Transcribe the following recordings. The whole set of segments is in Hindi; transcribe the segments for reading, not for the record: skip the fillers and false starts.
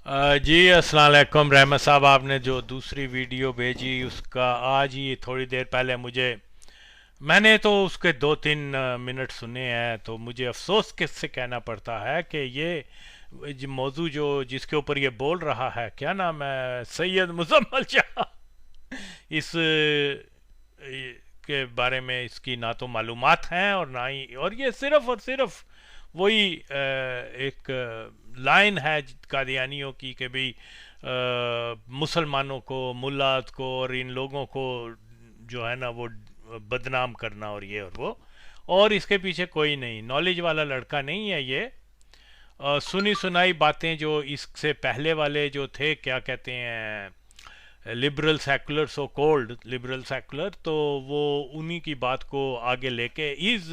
जी अस्सलाम वालेकुम रहमत साहब। आपने जो दूसरी वीडियो भेजी उसका आज ही थोड़ी देर पहले मैंने तो उसके 2-3 मिनट सुने हैं, तो मुझे अफसोस किससे कहना पड़ता है कि ये मौजू जो जिसके ऊपर ये बोल रहा है, क्या नाम है, सैयद मुजम्मल शाह, इस के बारे में इसकी ना तो मालूमात हैं और ना ही, और ये सिर्फ और सिर्फ वही एक लाइन है कादियानियों की कि भाई मुसलमानों को, मुल्लात को और इन लोगों को जो है ना वो बदनाम करना और ये और वो, और इसके पीछे कोई नहीं, नॉलेज वाला लड़का नहीं है ये। सुनी सुनाई बातें जो इससे पहले वाले जो थे, क्या कहते हैं, liberal secular, so cold liberal secular, तो वो उन्हीं की बात को आगे लेके is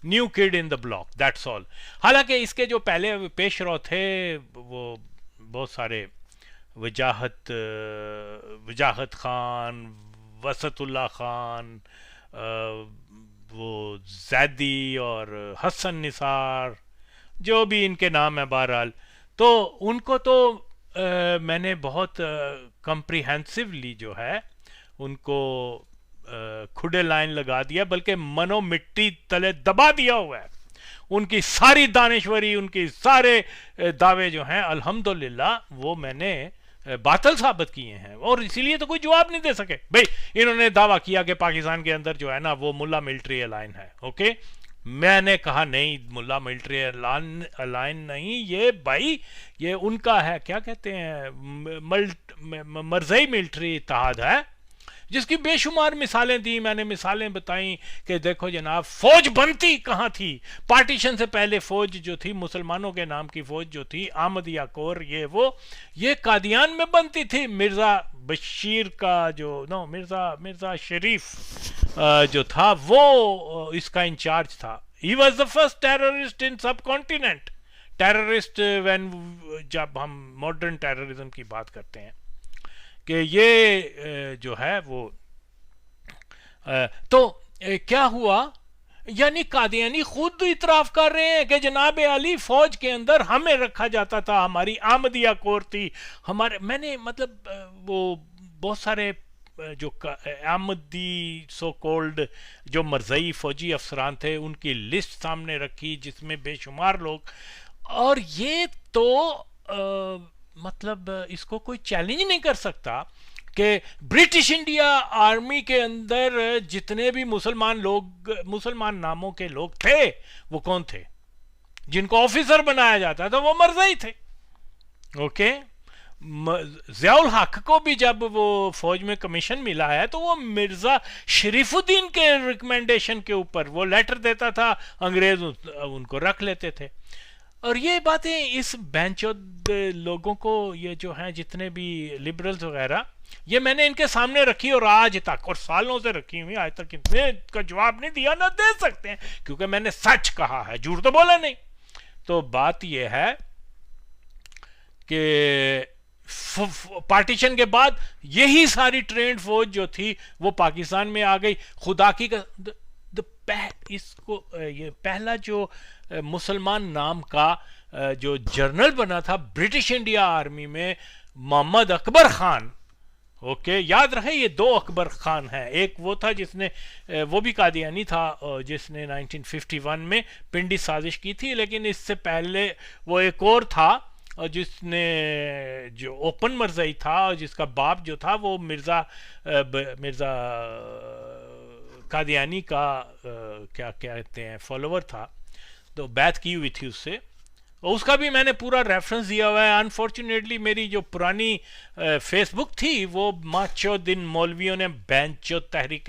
new kid in the block, that's all. हालांकि इसके जो पहले पेशरो थे वो बहुत सारे, वजाहत खान, वसतुल्ला खान, वो जैदी और हसन निसार, जो भी इनके नाम है बहरहाल, तो उनको तो मैंने बहुत कंप्रिहेंसिवली जो है उनको खुडे लाइन लगा दिया, बल्कि मनो मिट्टी तले दबा दिया हुआ है। उनकी सारी दानश्वरी, उनकी सारे दावे जो हैं अल्हम्दुलिल्लाह वो मैंने बातल साबित किए हैं, और इसीलिए तो कोई जवाब नहीं दे सके। भाई इन्होंने दावा किया कि पाकिस्तान के अंदर जो है ना वो मुल्ला मिलिट्री अलाइन है, ओके। मैंने कहा नहीं, मुल्ला मिलिट्री अलाइन नहीं, ये भाई ये उनका है, क्या कहते हैं, मरजई मिलिट्री इत्तेहाद है, जिसकी बेशुमार मिसालें दी मैंने, मिसालें बताई कि देखो जनाब फौज बनती कहाँ थी। पार्टीशन से पहले फौज जो थी, मुसलमानों के नाम की फौज जो थी, आमदिया कोर, ये कादियान में बनती थी। मिर्ज़ा बशीर का जो नो मिर्ज़ा मिर्ज़ा शरीफ जो था वो इसका इंचार्ज था। He was the first terrorist इन सब कॉन्टिनेंट। टेररिस्ट व्हेन, जब हम मॉडर्न टेररिज्म की बात करते हैं, कि ये जो है वो तो क्या हुआ, यानी कादियानी खुद इतराफ कर रहे हैं कि जनाब अली फौज के अंदर हमें रखा जाता था, हमारी आमदिया कोर थी, हमारे, मैंने मतलब वो बहुत सारे जो आमदी सो कोल्ड जो मरजई फौजी अफसरान थे उनकी लिस्ट सामने रखी, जिसमें बेशुमार लोग, और ये तो मतलब इसको कोई चैलेंज नहीं कर सकता कि ब्रिटिश इंडिया आर्मी के अंदर जितने भी मुसलमान लोग, मुसलमान नामों के लोग थे, वो कौन थे, जिनको ऑफिसर बनाया जाता था वो मरज़ई थे, ओके। ज़ियाउल हक को भी जब वो फौज में कमीशन मिला है तो वो मिर्ज़ा शरीफुद्दीन के रिकमेंडेशन के ऊपर वो लेटर देता था, अंग्रेज उनको रख लेते थे। और ये बातें इस बेंचोद लोगों को, ये जो हैं जितने भी लिबरल्स वगैरह, ये मैंने इनके सामने रखी और आज तक, और सालों से रखी हुई, आज तक इतने का जवाब नहीं दिया, ना दे सकते हैं, क्योंकि मैंने सच कहा है, झूठ तो बोला नहीं। तो बात यह है कि पार्टीशन के बाद यही सारी ट्रेंड फौज जो थी वो पाकिस्तान में आ गई। खुदा की इसको ये पहला जो मुसलमान नाम का जो जनरल बना था ब्रिटिश इंडिया आर्मी में, मोहम्मद अकबर खान, ओके, याद रहे ये दो अकबर खान हैं। एक वो था जिसने, वो भी कादियानी था, जिसने 1951 में पिंडी साजिश की थी, लेकिन इससे पहले वो एक और था जिसने, जो ओपन मरज़ई था, और जिसका बाप जो था वो मिर्ज़ा मिर्ज़ा कादियानी का क्या कहते हैं फॉलोवर था, तो बैत की हुई थी उससे, और उसका भी मैंने पूरा रेफरेंस दिया हुआ है। अनफॉर्चुनेटली मेरी जो पुरानी फेसबुक थी वो माचो दिन मौलवियों ने, बैंचो तहरीक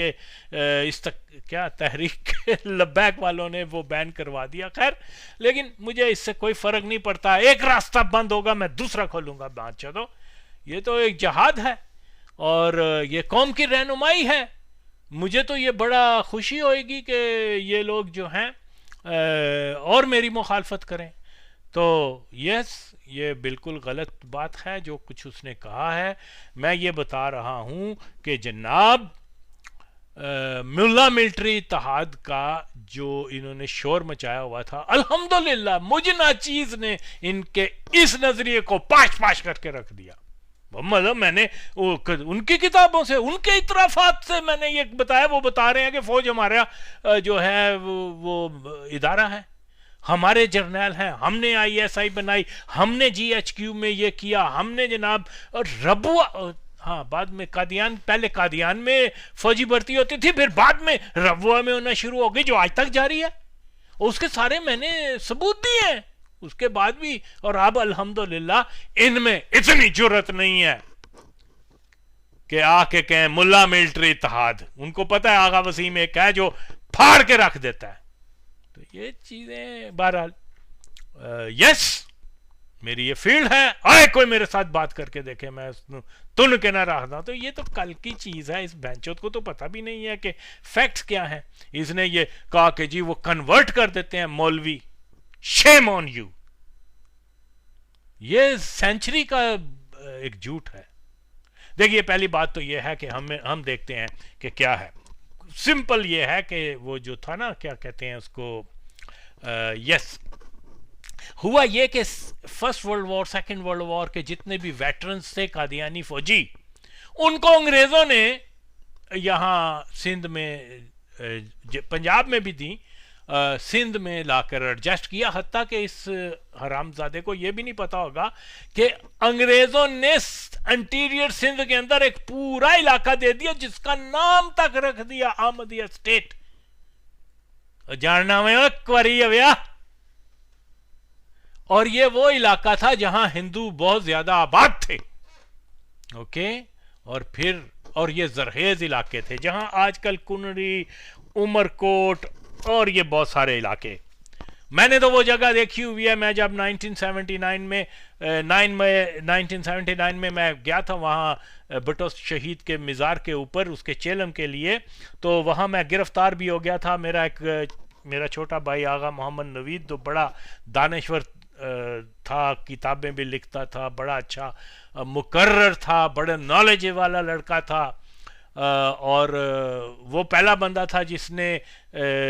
इस तक क्या तहरीक लब्बैक वालों ने वो बैन करवा दिया। खैर, लेकिन मुझे इससे कोई फ़र्क नहीं पड़ता, एक रास्ता बंद होगा मैं दूसरा खोलूँगा। बादशाह तो ये तो एक जहाद है और ये कौम की रहनुमाई है। मुझे तो ये बड़ा खुशी होएगी कि ये लोग जो हैं और मेरी मुखालफत करें। तो यस, ये बिल्कुल गलत बात है जो कुछ उसने कहा है। मैं ये बता रहा हूँ कि जनाब मुल्ला मिलिट्री इत्तेहाद का जो इन्होंने शोर मचाया हुआ था, अल्हम्दुलिल्लाह मुझे नाचीज ने इनके इस नजरिए को पाश पाश करके रख दिया। मतलब मैंने उनकी किताबों से, उनके इतराफात से मैंने ये बताया, वो बता रहे हैं कि फौज हमारा जो है वो इदारा है, हमारे जर्नल हैं, हमने आईएसआई बनाई, हमने जीएचक्यू में ये किया, हमने जनाब रबुआ, हाँ बाद में कादियान, पहले कादियान में फौजी भर्ती होती थी, फिर बाद में रबुआ में होना शुरू हो गई, जो आज तक जारी है। उसके सारे मैंने सबूत दिए हैं उसके बाद भी। और अब अल्हम्दुलिल्लाह इनमें इतनी जुर्रत नहीं है कि आके कहें मुल्ला मिलिट्री इत्तेहाद। उनको पता है आगा वसीम एक है जो फाड़ के रख देता है। तो ये चीजें बहरहाल यस मेरी ये फील्ड है, आए कोई मेरे साथ बात करके देखे, मैं तुन के ना रखता। तो ये तो कल की चीज है, इस बेंचोत को तो पता भी नहीं है कि फैक्ट्स क्या है। इसने ये कहा कि जी वो कन्वर्ट कर देते हैं मौलवी, शेम ऑन यू। ये सेंचुरी का एक झूठ है। देखिए पहली बात तो ये है कि हम देखते हैं कि क्या है। सिंपल ये है कि वो जो था ना, क्या कहते हैं उसको, यस हुआ ये कि first world war, second world war के जितने भी वेटरन्स थे कादियानी फौजी, उनको अंग्रेजों ने यहाँ सिंध में, पंजाब में भी थी, सिंध में लाकर एडजस्ट किया। हत्ता कि इस हरामजादे को यह भी नहीं पता होगा कि अंग्रेजों ने इंटीरियर सिंध के अंदर एक पूरा इलाका दे दिया जिसका नाम तक रख दिया अहमदिया स्टेट। जानना में क्वारी है। और ये वो इलाका था जहां हिंदू बहुत ज्यादा आबाद थे। ओके, और ये जरहेज इलाके थे जहां आजकल कुनरी, उमरकोट और ये बहुत सारे इलाके। मैंने तो वो जगह देखी हुई है। मैं जब 1979 में मैं गया था वहाँ भुट्टो शहीद के मज़ार के ऊपर उसके चेलम के लिए, तो वहाँ मैं गिरफ्तार भी हो गया था। मेरा छोटा भाई आगा मोहम्मद नवीद तो बड़ा दानश्वर था, किताबें भी लिखता था, बड़ा अच्छा मुकर्रर था, बड़ा नॉलेज वाला लड़का था। और वो पहला बंदा था जिसने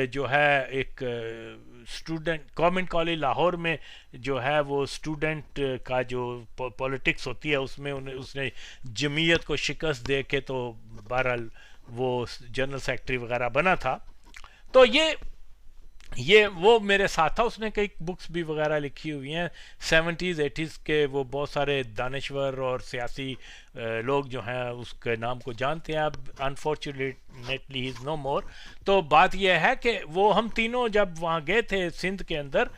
जो है एक स्टूडेंट गवर्नमेंट कॉलेज लाहौर में जो है वो स्टूडेंट का जो पॉलिटिक्स होती है उसमें उसने जमीयत को शिकस्त दे के तो बहरहाल वो जनरल सेक्रेटरी वगैरह बना था। तो ये वो मेरे साथ था। उसने कई बुक्स भी वगैरह लिखी हुई हैं 70s 80s के। वो बहुत सारे दानश्वर और सियासी लोग जो हैं उसके नाम को जानते हैं। अब अनफॉर्चुनेटली ही इज़ नो मोर। तो बात यह है कि वो हम तीनों जब वहाँ गए थे सिंध के अंदर,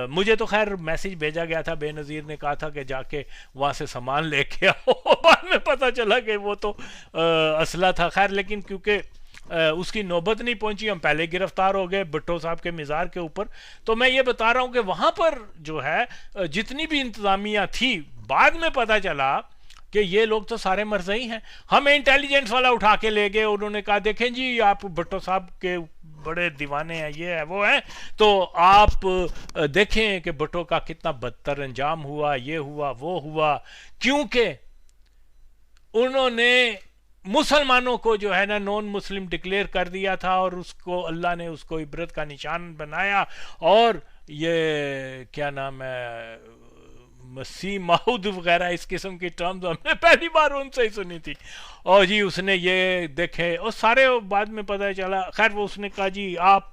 मुझे तो खैर मैसेज भेजा गया था, बेनज़ीर ने कहा था कि जाके वहाँ से सामान लेके आओ। बाद में पता चला कि वो तो असला था। खैर लेकिन क्योंकि उसकी नौबत नहीं पहुंची, हम पहले गिरफ्तार हो गए भुट्टो साहब के मज़ार के ऊपर। तो मैं ये बता रहा हूं कि वहां पर जो है जितनी भी इंतजामिया थी, बाद में पता चला कि ये लोग तो सारे मरज़ई हैं। हमें इंटेलिजेंस वाला उठा के ले गए, उन्होंने कहा देखें जी आप भुट्टो साहब के बड़े दीवाने हैं, ये है वो है, तो आप देखें कि भुट्टो का कितना बदतर अंजाम हुआ, ये हुआ वो हुआ, क्योंकि उन्होंने मुसलमानों को जो है ना नॉन मुस्लिम डिक्लेयर कर दिया था और उसको अल्लाह ने उसको इबरत का निशान बनाया। और ये क्या नाम है, मसीह माऊद वगैरह इस किस्म की टर्म्स हमने पहली बार उनसे ही सुनी थी। और जी उसने ये देखे और सारे बाद में पता चला। खैर वो उसने कहा जी आप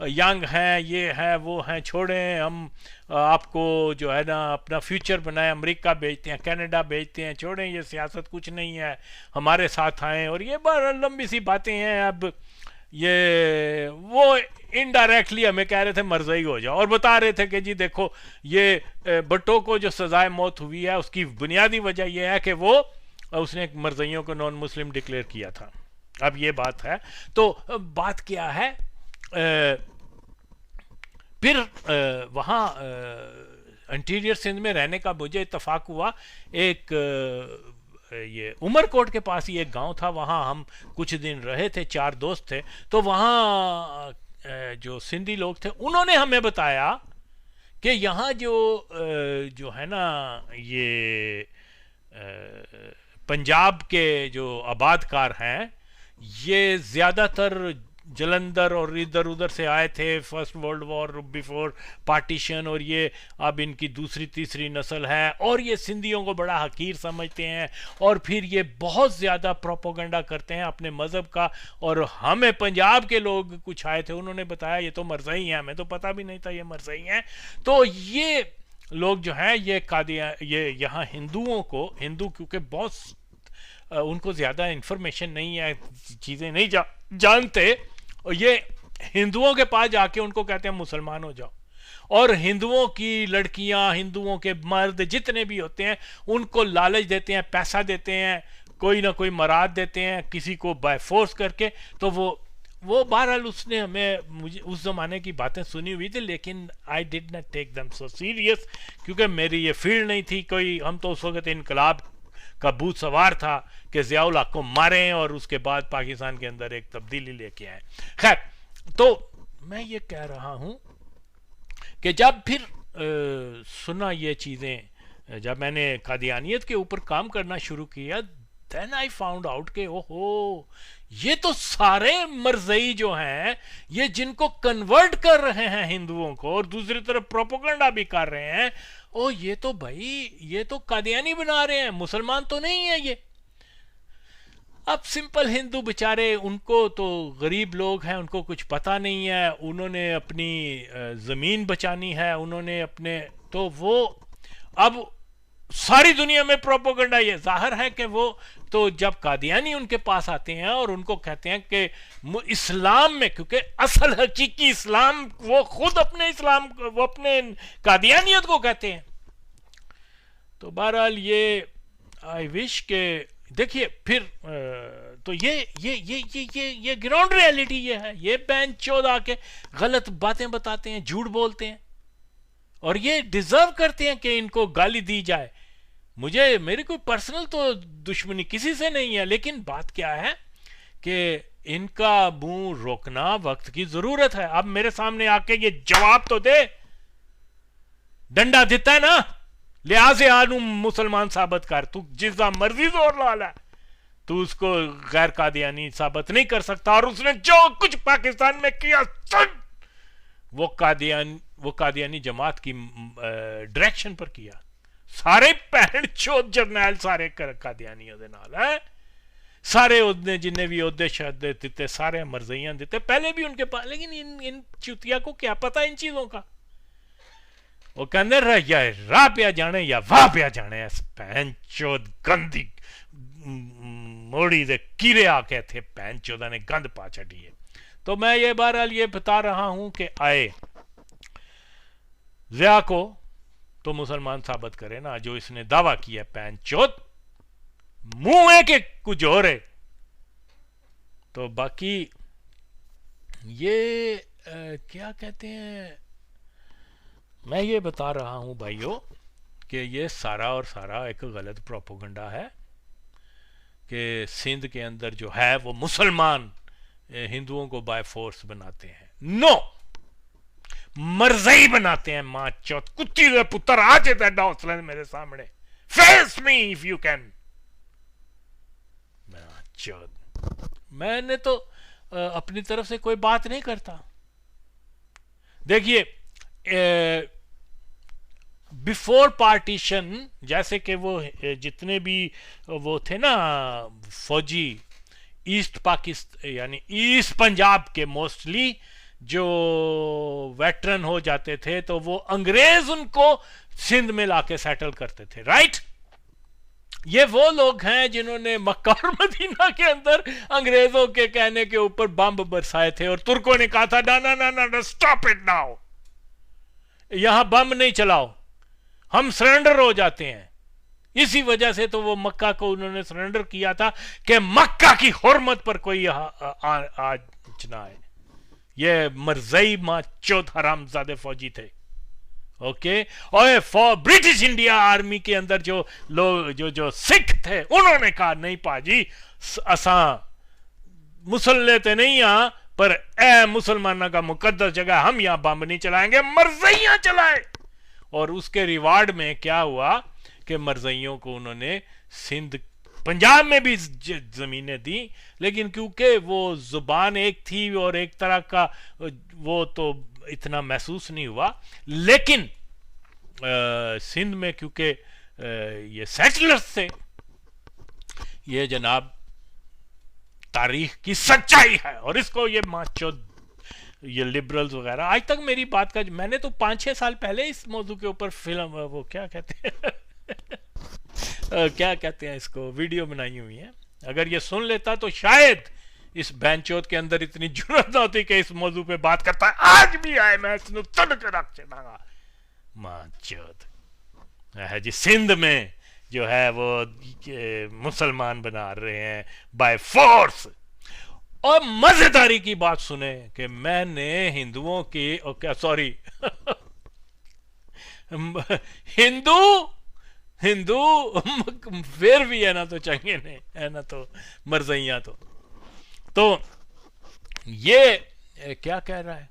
यंग हैं, ये हैं वो हैं, छोड़ें, हम आपको जो है ना अपना फ्यूचर बनाए, अमेरिका भेजते हैं, कनाडा भेजते हैं, छोड़ें ये सियासत कुछ नहीं है, हमारे साथ आएँ। और ये बड़ा लंबी सी बातें हैं। अब ये वो इनडायरेक्टली हमें कह रहे थे मरज़ई हो जाओ और बता रहे थे कि जी देखो ये भुट्टो को जो सजाए मौत हुई है उसकी बुनियादी वजह यह है कि वो उसने मरज़इयों को नॉन मुस्लिम डिक्लेयर किया था। अब ये बात है। तो बात क्या है, फिर वहाँ इंटीरियर सिंध में रहने का मुझे इत्तफाक हुआ। एक ये उमरकोट के पास ही एक गांव था, वहाँ हम कुछ दिन रहे थे, 4 दोस्त थे। तो वहाँ जो सिंधी लोग थे उन्होंने हमें बताया कि यहाँ जो है ना ये पंजाब के जो आबादकार हैं ये ज्यादातर जलंधर और इधर उधर से आए थे, first world war before partition, और ये अब इनकी दूसरी तीसरी नस्ल है, और ये सिंधियों को बड़ा हकीर समझते हैं, और फिर ये बहुत ज़्यादा प्रोपोगंडा करते हैं अपने मज़हब का। और हमें पंजाब के लोग कुछ आए थे, उन्होंने बताया ये तो मरज़ई हैं, हमें तो पता भी नहीं था ये मरज़ई हैं। तो ये लोग जो हैं ये कादिया, ये यहाँ हिंदुओं को, हिंदू क्योंकि बहुत उनको ज़्यादा इंफॉर्मेशन नहीं है, चीज़ें नहीं जानते, और ये हिंदुओं के पास जाके उनको कहते हैं मुसलमान हो जाओ, और हिंदुओं की लड़कियां, हिंदुओं के मर्द जितने भी होते हैं उनको लालच देते हैं, पैसा देते हैं, कोई ना कोई मराद देते हैं किसी को बाय फोर्स करके। तो वो बहरहाल उसने हमें, मुझे उस ज़माने की बातें सुनी हुई थी, लेकिन I did not take them so serious, क्योंकि मेरी ये फील्ड नहीं थी कोई। हम तो उस वक्त इनकलाब का भूत सवार था कि ज़ियाउल हक को मारें और उसके बाद पाकिस्तान के अंदर एक तब्दीली लेके आए। खैर, तो मैं ये कह रहा हूं कि जब फिर सुना ये चीज़ें, जब मैंने कादियानियत के ऊपर काम करना शुरू किया, देन आई फाउंड आउट के ओहो, ये तो सारे मरज़ई जो हैं, ये जिनको कन्वर्ट कर रहे हैं हिंदुओं को और दूसरी तरफ प्रोपोगंडा भी कर रहे हैं, ओ ये तो भाई, ये तो कादियानी बना रहे हैं, मुसलमान तो नहीं है ये। अब सिंपल हिंदू बेचारे, उनको तो गरीब लोग हैं, उनको कुछ पता नहीं है, उन्होंने अपनी ज़मीन बचानी है, उन्होंने अपने, तो वो अब सारी दुनिया में प्रोपोगंडा, ये जाहिर है कि वो तो जब कादियानी उनके पास आते हैं और उनको कहते हैं कि इस्लाम में, क्योंकि असल हकीकी इस्लाम वो खुद अपने इस्लाम, वो अपने कादियानियत को कहते हैं। तो बहरहाल ये आई विश के देखिए फिर तो ये ग्राउंड रियलिटी ये है। ये बैन चौदह के गलत बातें बताते हैं, झूठ बोलते हैं, और ये डिजर्व करते हैं कि इनको गाली दी जाए। मेरी कोई पर्सनल तो दुश्मनी किसी से नहीं है, लेकिन बात क्या है कि इनका मुंह रोकना वक्त की जरूरत है। अब मेरे सामने आके ये जवाब तो दे, डंडा देता है ना, लिहाज आलू मुसलमान साबित कर, तू जिसका मर्जी जोर ला ला, तू उसको गैर कादियानी साबित नहीं कर सकता। और उसने जो कुछ पाकिस्तान में किया सब वो कादियानी जमात की डायरेक्शन पर किया। सारे पैर चोद जरनैल सारे कादियानियों दे नाल है, सारे ओहदे जिन्ने भी ओहदे शहदे दिते सारे मरज़इयां दिते पहले भी उनके पास। लेकिन इन चुतिया को क्या पता इन चीजों का। वो कहते रह या राह पे जाने या वाह पे जाने, भैन चोद गंदी मोड़ी दे कीड़े आके थे, भैन चोदा ने गंद पा छड़ी है। तो मैं ये बहरहाल ये बता रहा हूं कि आए ज़िया को तो मुसलमान साबित करे ना, जो इसने दावा किया पैन चोत मुंह है कि कुछ और है। तो बाकी ये क्या कहते हैं, मैं ये बता रहा हूं भाइयों कि ये सारा और सारा एक गलत प्रोपोगंडा है कि सिंध के अंदर जो है वो मुसलमान हिंदुओं को बाय फोर्स बनाते हैं। नो, मरज़ई बनाते हैं। मां चौथ कुत्ती दे पुत्र आ जाता डॉसले मेरे सामने, face me if you can. मैंने तो अपनी तरफ से कोई बात नहीं करता। देखिए बिफोर पार्टीशन, जैसे कि वो जितने भी वो थे ना फौजी ईस्ट पाकिस्तान यानी ईस्ट पंजाब के मोस्टली जो वेटरन हो जाते थे, तो वो अंग्रेज उनको सिंध में लाके सेटल करते थे, राइट। ये वो लोग हैं जिन्होंने मक्का और मदीना के अंदर अंग्रेजों के कहने के ऊपर बम बरसाए थे, और तुर्कों ने कहा था ना ना ना ना स्टॉप इट नाउ, यहां बम नहीं चलाओ, हम सरेंडर हो जाते हैं। इसी वजह से तो वो मक्का को उन्होंने सरेंडर किया था कि मक्का की हुर्मत पर कोई आज ना आए। ये मरज़ई मां चौथ हरामजादे फौजी थे, ओके। और फॉर ब्रिटिश इंडिया आर्मी के अंदर जो लोग जो सिख थे, उन्होंने कहा नहीं पाजी असा मुसल्ले ते नहीं आ, पर ए मुसलमाना का मुकद्दस जगह, हम यहां बम नहीं चलाएंगे, मरज़इयां चलाए। और उसके रिवार्ड में क्या हुआ कि मरज़इयों को उन्होंने सिंध पंजाब में भी जमीनें दी, लेकिन क्योंकि वो जुबान एक थी और एक तरह का वो तो इतना महसूस नहीं हुआ। लेकिन सिंध में क्योंकि ये सेटलर्स थे, ये जनाब तारीख की सच्चाई है। और इसको ये माचो ये लिबरल्स वगैरह आज तक मेरी बात का, मैंने तो 5-6 साल पहले इस मौजू के ऊपर फिल्म वो क्या कहते हैं क्या कहते हैं इसको, वीडियो बनाई हुई है। अगर ये सुन लेता तो शायद इस बैंचोद के अंदर इतनी जरूरत ना होती कि इस मौजू पे बात करता है। आज भी आए मैं इसको तड़ के रख चलागा माचोद है जी। सिंध में जो है वो मुसलमान बना रहे हैं बाय फोर्स। और मजेदारी की बात सुने कि मैंने हिंदुओं की क्या सॉरी हिंदू फिर भी है ना तो चंगे ने, है ना तो मरजैया तो ये क्या कह रहा है,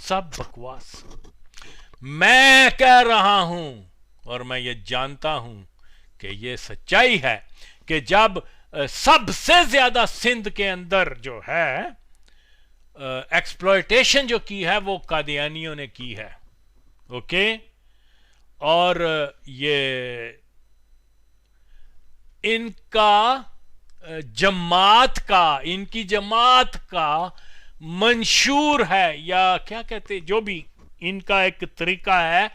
सब बकवास। मैं कह रहा हूं और मैं ये जानता हूं कि ये सच्चाई है कि जब सबसे ज्यादा सिंध के अंदर जो है एक्सप्लॉयटेशन जो की है वो कादियानियों ने की है। ओके, और ये इनकी जमात का मंशूर है, या क्या कहते, जो भी इनका एक तरीका है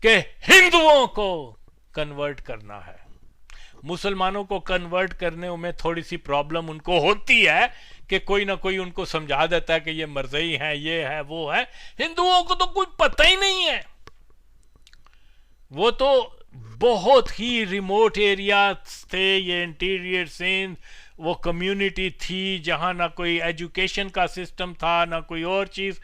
कि हिंदुओं को कन्वर्ट करना है। मुसलमानों को कन्वर्ट करने में थोड़ी सी प्रॉब्लम उनको होती है कि कोई ना कोई उनको समझा देता है कि ये मरज़ई है, ये है, वो है। हिंदुओं को तो कुछ पता ही नहीं है, वो तो बहुत ही रिमोट एरिया थे, ये इंटीरियर सिंध, वो कम्युनिटी थी जहां ना कोई एजुकेशन का सिस्टम था, ना कोई और चीज,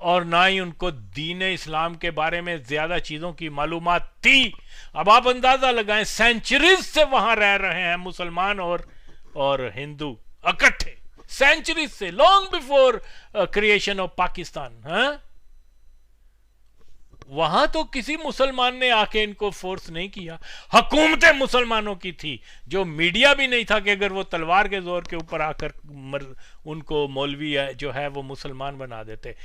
और ना ही उनको दीन इस्लाम के बारे में ज्यादा चीजों की मालूमात थी। अब आप अंदाजा लगाएं, सेंचुरीज से वहां रह रहे हैं मुसलमान और हिंदू इकट्ठे, सेंचुरीज से, long before creation of Pakistan. हाँ, वहां तो किसी मुसलमान ने आके इनको फोर्स नहीं किया, हुकूमतें मुसलमानों की थी, जो मीडिया भी नहीं था कि अगर वो तलवार के जोर के ऊपर आकर उनको मौलवी जो है वो मुसलमान बना देते।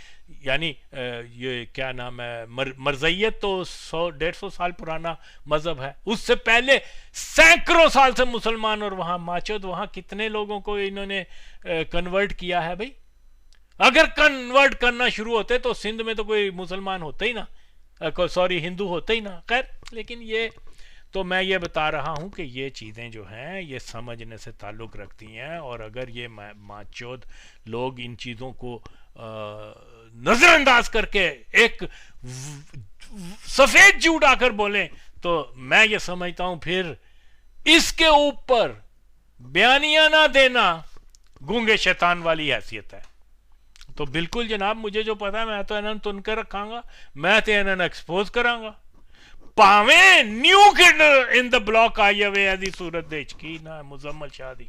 यानी ये क्या नाम है, मरज़इयत तो 100-150 साल पुराना मजहब है, उससे पहले सैकड़ों साल से मुसलमान। और वहां माचोद, वहां कितने लोगों को इन्होंने कन्वर्ट किया है भाई। अगर कन्वर्ट करना शुरू होते तो सिंध में तो कोई मुसलमान होते ही ना, सॉरी हिंदू होते ही ना। खैर, लेकिन ये तो मैं ये बता रहा हूं कि ये चीज़ें जो हैं ये समझने से ताल्लुक़ रखती हैं। और अगर ये माचोद लोग इन चीज़ों को नज़रअंदाज करके एक सफ़ेद झूठ आकर बोलें, तो मैं ये समझता हूं फिर इसके ऊपर बयानिया ना देना गूंगे शैतान वाली हैसियत है। तो बिल्कुल जनाब, मुझे जो पता है मैं तो इन्होंने तुन के रखांगा, मैं तो इन्होंने एक्सपोज करांगा। भावें new kid in the block I हुए ऐसी सूरत देच की ना मुजम्मल शाह दी,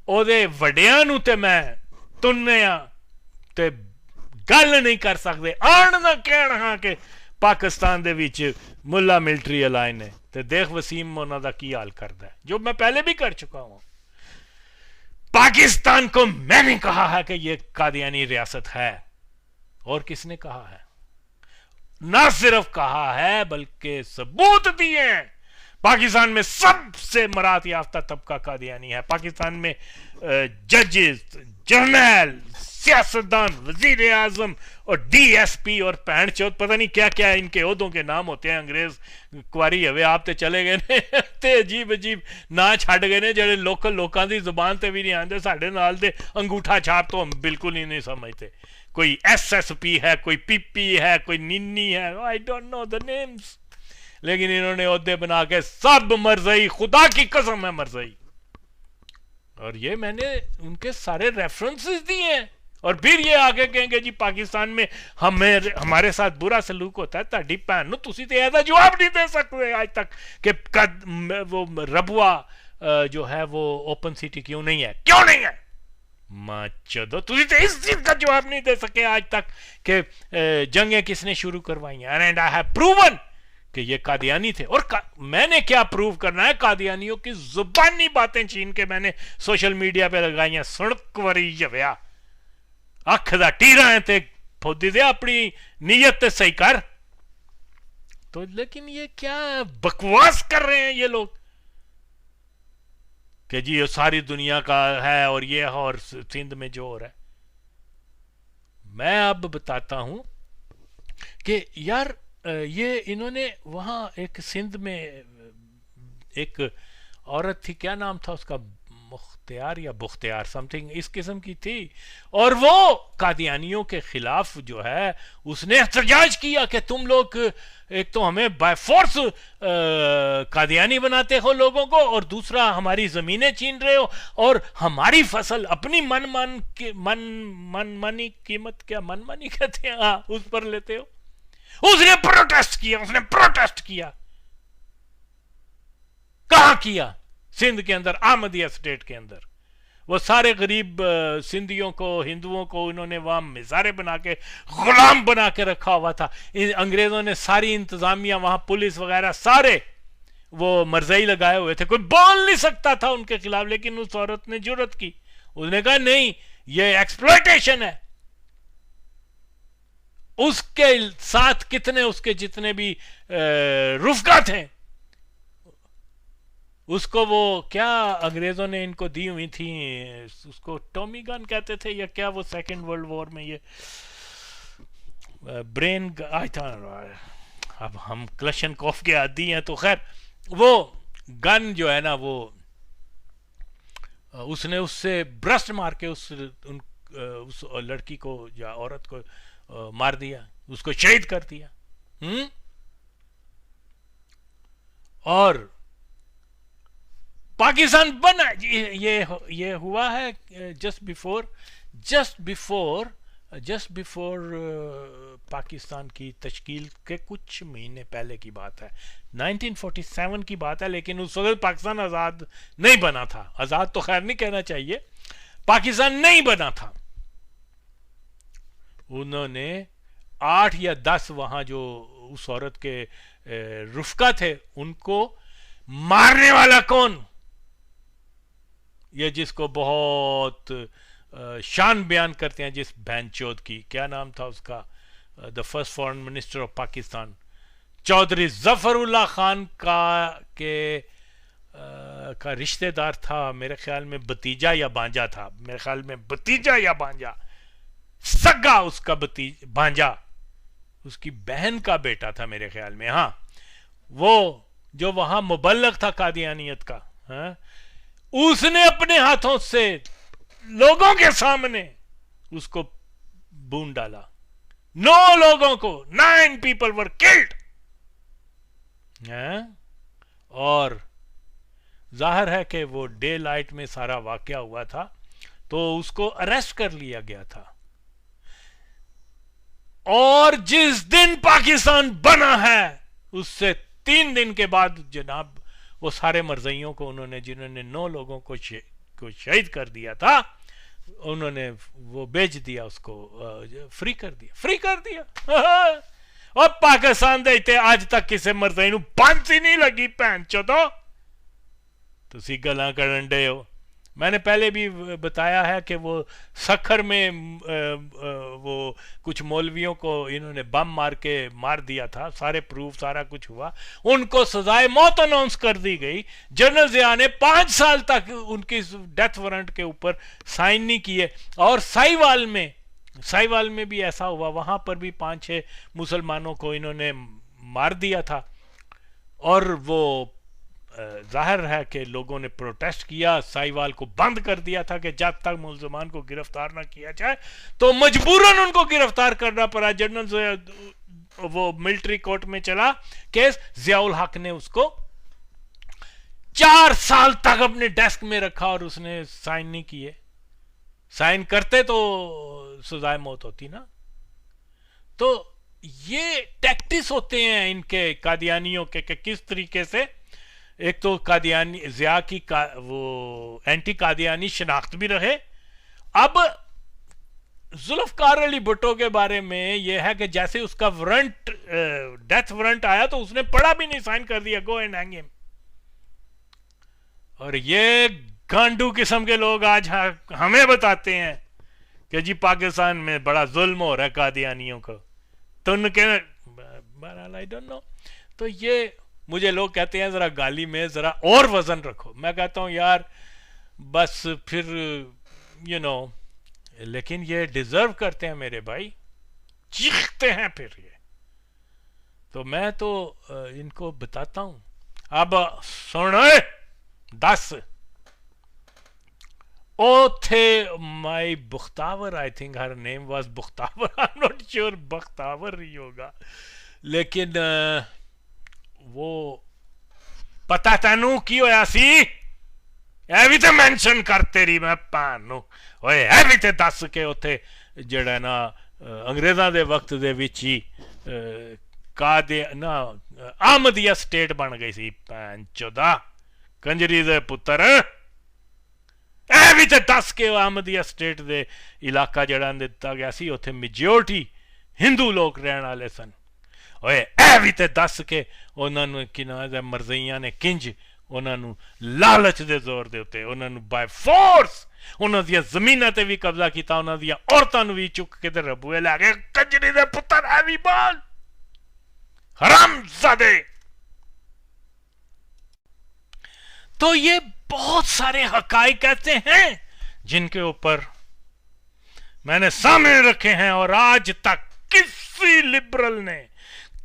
ओदे वड्डियां नूं ते मैं तुन्ने ते गल नहीं कर सकते। आण ना कहण हां कि पाकिस्तान दे विच मुल्ला मिलिटरी अलाइन है, ते देख वसीम उन्हां दा की हाल करदा है, जो मैं पहले भी कर चुका हूं। पाकिस्तान को मैंने कहा है कि यह कादियानी रियासत है, और किसने कहा है? ना सिर्फ कहा है बल्कि सबूत दिए हैं। पाकिस्तान में सबसे मरात याफ्ता तबका कादियानी है। पाकिस्तान में जजेस, जर्नल, सियासतदान, वजीर आजम और डीएसपी और पैंट चौथ, पता नहीं क्या क्या इनके ओहदों के नाम होते हैं। अंग्रेज कुआरी हवे आप ते चले गए ने ते अजीब अजीब ना छड़ गए ने, जेडे लोकल लोगों की जुबान ते भी नहीं आते। साढ़े नाल दे अंगूठा छाप तो हम बिल्कुल ही नहीं समझते। कोई SSP है, कोई PP है, कोई निन्नी है, I don't know the names, लेकिन इन्होंने ओहदे बना के सब मरज़ई, खुदा की कसम है मरज़ई। और ये मैंने उनके सारे रेफरेंसेस दिए हैं। और फिर ये आगे कहेंगे जी पाकिस्तान में हमारे साथ बुरा सलूक होता है। ताड़ी भैन नूं तुसीं ते ऐसा जवाब नहीं दे सकते आज तक कि वो रबुआ जो है वो ओपन सिटी क्यों नहीं है, क्यों नहीं है। माचोदो, तुसीं ते इस चीज का जवाब नहीं दे सके आज तक कि जंगें किसने शुरू करवाई हैं। एंड आई हैव प्रूवन कि ये कादियानी थे। और मैंने क्या प्रूव करना है, कादियानियों की जुबानी बातें छीन के मैंने सोशल मीडिया पे लगाई, सुनक वरी जव्या अख दा टीरा है ते फौदी दे अपनी नीयत ते सही कर। तो लेकिन ये क्या बकवास कर रहे हैं ये लोग कि जी ये सारी दुनिया का है और ये है और सिंध में जो हो रहा है। मैं अब बताता हूं कि यार ये इन्होंने वहां एक सिंध में एक औरत थी, क्या नाम था उसका, मुख्तियार या बुख्तियार समथिंग इस किस्म की थी, और वो कादियानियों के खिलाफ जो है उसने एहतजाज किया कि तुम लोग एक तो हमें बाय फोर्स कादियानी बनाते हो लोगों को, और दूसरा हमारी जमीनें छीन रहे हो और हमारी फसल अपनी मनमानी कीमत, क्या मनमानी कहते हैं, हाँ, उस पर लेते हो। उसने प्रोटेस्ट किया। कहां किया? सिंध के अंदर, अहमदिया स्टेट के अंदर। वो सारे गरीब सिंधियों को, हिंदुओं को इन्होंने वहां मिजारे बना के, गुलाम बना के रखा हुआ था। अंग्रेजों ने सारी इंतजामिया वहां, पुलिस वगैरह सारे वो मरजई लगाए हुए थे, कोई बोल नहीं सकता था उनके खिलाफ। लेकिन उस औरत ने जुर्रत की, उसने कहा नहीं ये एक्सप्लॉयटेशन है। उसके साथ कितने उसके जितने भी रुफका थे, उसको वो क्या अंग्रेजों ने इनको दी हुई थी, उसको टॉमी गन कहते थे या क्या, वो सेकेंड वर्ल्ड वॉर में ये ब्रेन था। अब हम क्लशनकोफ के आदी हैं, तो खैर वो गन जो है ना, वो उसने उससे ब्रस्ट मार के उस लड़की को या औरत को मार दिया, उसको शहीद कर दिया। और पाकिस्तान बना, ये हुआ है जस्ट बिफोर पाकिस्तान की तश्कील के कुछ महीने पहले की बात है, 1947 की बात है। लेकिन उस वक्त पाकिस्तान आजाद नहीं बना था, आजाद तो खैर नहीं कहना चाहिए, पाकिस्तान नहीं बना था। उन्होंने 8 या 10 वहां जो उस औरत के रुफका थे, उनको मारने वाला कौन, ये जिसको बहुत शान बयान करते हैं, जिस बहनचोद की, क्या नाम था उसका, the first foreign minister of Pakistan, Chaudhry Zafrullah Khan का रिश्तेदार था, मेरे ख्याल में भतीजा या भांजा था, मेरे ख्याल में भतीजा या भांजा, सगा उसका भांजा, उसकी बहन का बेटा था मेरे ख्याल में। हाँ, वो जो वहां मुबल्लग था कादियानियत का, हाँ, उसने अपने हाथों से लोगों के सामने उसको बूंद डाला। 9 लोगों को, 9 पीपल वर किल्ड। और जाहिर है कि वो डे लाइट में सारा वाकया हुआ था, तो उसको अरेस्ट कर लिया गया था। और जिस दिन पाकिस्तान बना है उससे 3 दिन के बाद जनाब वो सारे मरजइयों को उन्होंने, जिन्होंने 9 लोगों को शहीद कर दिया था, उन्होंने वो बेच दिया, उसको फ्री कर दिया। और पाकिस्तान देते आज तक किसी मरजई नूं फांसी नहीं लगी। भैन चोदो, तुसी गल्लां करन डे हो। मैंने पहले भी बताया है कि वो सखर में वो कुछ मौलवियों को इन्होंने बम मार के मार दिया था, सारे प्रूफ सारा कुछ हुआ, उनको सजाए मौत अनाउंस कर दी गई। जनरल जिया ने 5 साल तक उनकी डेथ वारंट के ऊपर साइन नहीं किए। और साहिवाल में भी ऐसा हुआ, वहां पर भी 5-6 मुसलमानों को इन्होंने मार दिया था। और वो जाहिर है कि लोगों ने प्रोटेस्ट किया, साहिवाल को बंद कर दिया था कि जब तक मुलजमान को गिरफ्तार ना किया जाए, तो मजबूरन उनको गिरफ्तार करना पड़ा। जनरल वो मिलिट्री कोर्ट में चला केस, जियाउल हक ने उसको 4 साल तक अपने डेस्क में रखा और उसने साइन नहीं किए। साइन करते तो सजाए मौत होती ना। तो ये टैक्टिस होते हैं इनके कादियानियों के किस तरीके से, एक तो कादियानी जिया की वो एंटी कादियानी शनाख्त भी रहे। अब जुल्फकार अली भुट्टो के बारे में यह है कि जैसे उसका वारंट, डेथ वारंट आया तो उसने पढ़ा भी नहीं, साइन कर दिया, गो एंड हैंग हिम। और ये गांडू किस्म के लोग आज हमें बताते हैं कि जी पाकिस्तान में बड़ा जुल्म हो रहा है कादियानियों को, तो उनके बहरहाल आई डोंट नो। तो ये मुझे लोग कहते हैं जरा गाली में जरा और वजन रखो, मैं कहता हूं यार बस फिर यू नो, लेकिन ये डिजर्व करते हैं मेरे भाई, चीखते हैं फिर ये। तो मैं तो इनको बताता हूं। अब सुन 10 ओ थे my Bukhtawar, I think her name was Bukhtawar, I am not sure Bakhtawar ही होगा, लेकिन वो पता तेनू की होया सी, ए भी तो मेंशन करते रही मैं पानू, ओए ए भी तो दस के उथे जड़ा ना अंग्रेज़ां दे वक्त दे विच ही का दे ना आहमदिया स्टेट बन गई सी, भैन चोदा कंजरी दे पुत्तर, ए भी तो दस के आहमदिया स्टेट दे इलाका जड़ा दिता गया सी, उथे मेजोरिटी हिंदू लोग रहने वाले सन। ओए ए भी तो दस के उन्होंने कि मरज़इयां ने किंज उन्होंने लालच दे जोर दे उत्ते उन्होंने बाय फोर्स उन्होंने दियां ज़मीनां ते भी कब्जा किया, उन्होंने दियां औरतां नूं भी चुक के ते रबूए लै गए, कंजरी दे पुत्तर है भी बोल हरामज़ादे। तो ये बहुत सारे हकाइक ऐसे हैं जिनके ऊपर मैंने सामने रखे हैं और आज तक किसी लिबरल ने,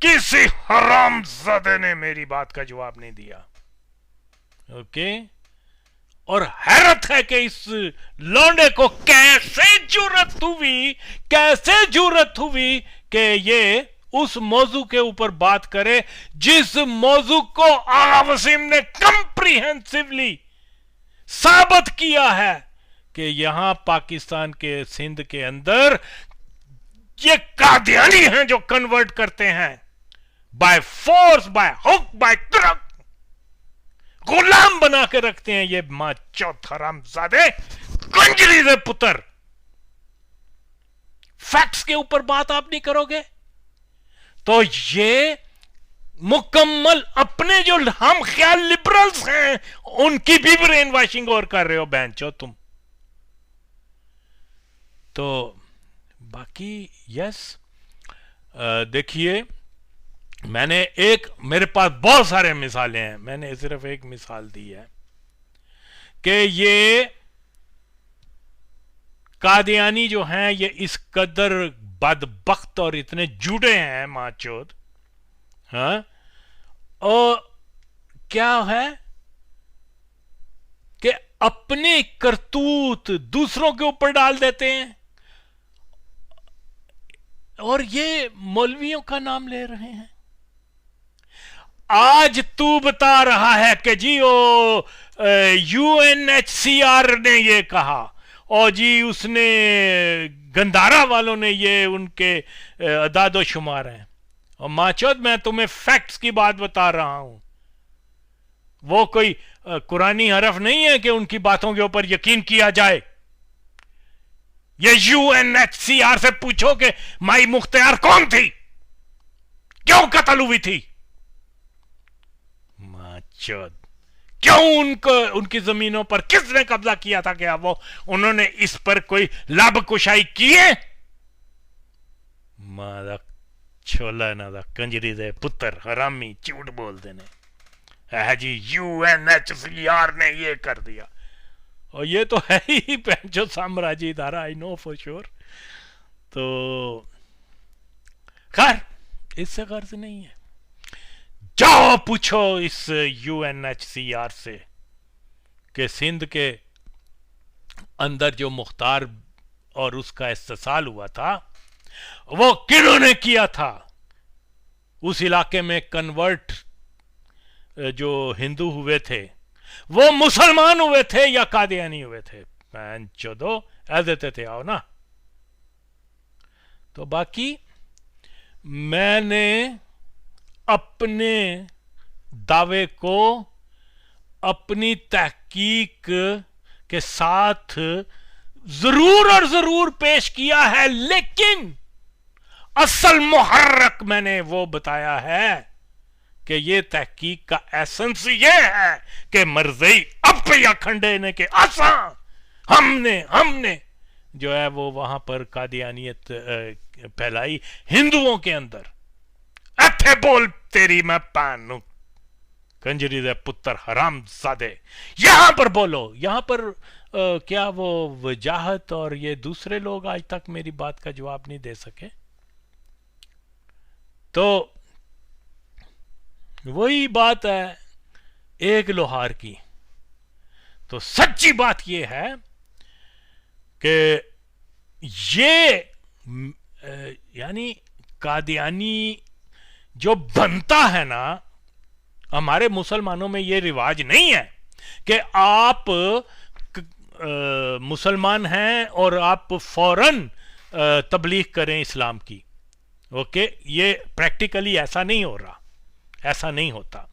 किसी हरामजादे ने मेरी बात का जवाब नहीं दिया। ओके, और हैरत है कि इस लौंडे को कैसे जुर्रत हुई कि ये उस मौजू के ऊपर बात करे जिस मौजू को आला वसीम ने कंप्रीहेंसिवली साबित किया है कि यहां पाकिस्तान के सिंध के अंदर ये कादियानी हैं जो कन्वर्ट करते हैं by force, by hook, by crook, गुलाम बना के रखते हैं ये मां चौथ हरामजादे कंजरी दे पुत्र। फैक्ट्स के ऊपर बात आप नहीं करोगे तो ये मुकम्मल अपने जो हम ख्याल लिबरल्स हैं उनकी भी ब्रेन वॉशिंग और कर रहे हो बैंचो तुम। तो बाकी यस, देखिए मैंने मेरे पास बहुत सारे मिसालें हैं, मैंने सिर्फ एक मिसाल दी है कि ये कादियानी जो हैं ये इस कदर बदबख्त और इतने जुड़े हैं माचोद, हाँ, और क्या है कि अपने करतूत दूसरों के ऊपर डाल देते हैं और ये मौलवियों का नाम ले रहे हैं। आज तू बता रहा है कि जी ओ UNHCR ने ये कहा और जी उसने गंदारा वालों ने ये उनके अदादो शुमार हैं, और माचोद मैं तुम्हें फैक्ट्स की बात बता रहा हूं, वो कोई कुरानी हरफ नहीं है कि उनकी बातों के ऊपर यकीन किया जाए। ये UNHCR से पूछो कि माई मुख्तियार कौन थी, क्यों कत्ल हुई थी, माचोद क्यों उनकी जमीनों पर किसने कब्जा किया था, क्या वो उन्होंने इस पर कोई लाभ कुशाई की है? मादा छोला ना दा कंजरी दे पुत्र हरामी झूठ बोल देने है जी UNHCR ने ये कर दिया, और ये तो है ही जो साम्राज्य इदारा, आई नो फॉर श्योर। तो खैर इससे गर्ज नहीं है, जाओ पूछो इस UNHCR से कि सिंध के अंदर जो मुख्तार और उसका इस्तेसाल हुआ था वो किन्होंने किया था, उस इलाके में कन्वर्ट जो हिंदू हुए थे वो मुसलमान हुए थे या कादियानी हुए थे, चौदो ऐसे थे, आओ ना। तो बाकी मैंने अपने दावे को अपनी तहकीक के साथ जरूर और जरूर पेश किया है, लेकिन असल मुहर्रक मैंने वो बताया है कि ये तहकीक का एसेंस ये है कि मरज़ई अब या खंडे के आसा हमने जो है वो वहां पर कादियानियत फैलाई हिंदुओं के अंदर। अथे बोल तेरी मैं पानू कंजरी दे पुत्र हराम जादे, यहां पर बोलो। यहां पर क्या वो वजाहत और ये दूसरे लोग आज तक मेरी बात का जवाब नहीं दे सके। तो वही बात है एक लोहार की। तो सच्ची बात यह है कि ये यानी कादियानी जो बनता है ना, हमारे मुसलमानों में ये रिवाज नहीं है कि आप मुसलमान हैं और आप फौरन तबलीग करें इस्लाम की। ओके, ये प्रैक्टिकली ऐसा नहीं हो रहा, ऐसा नहीं होता।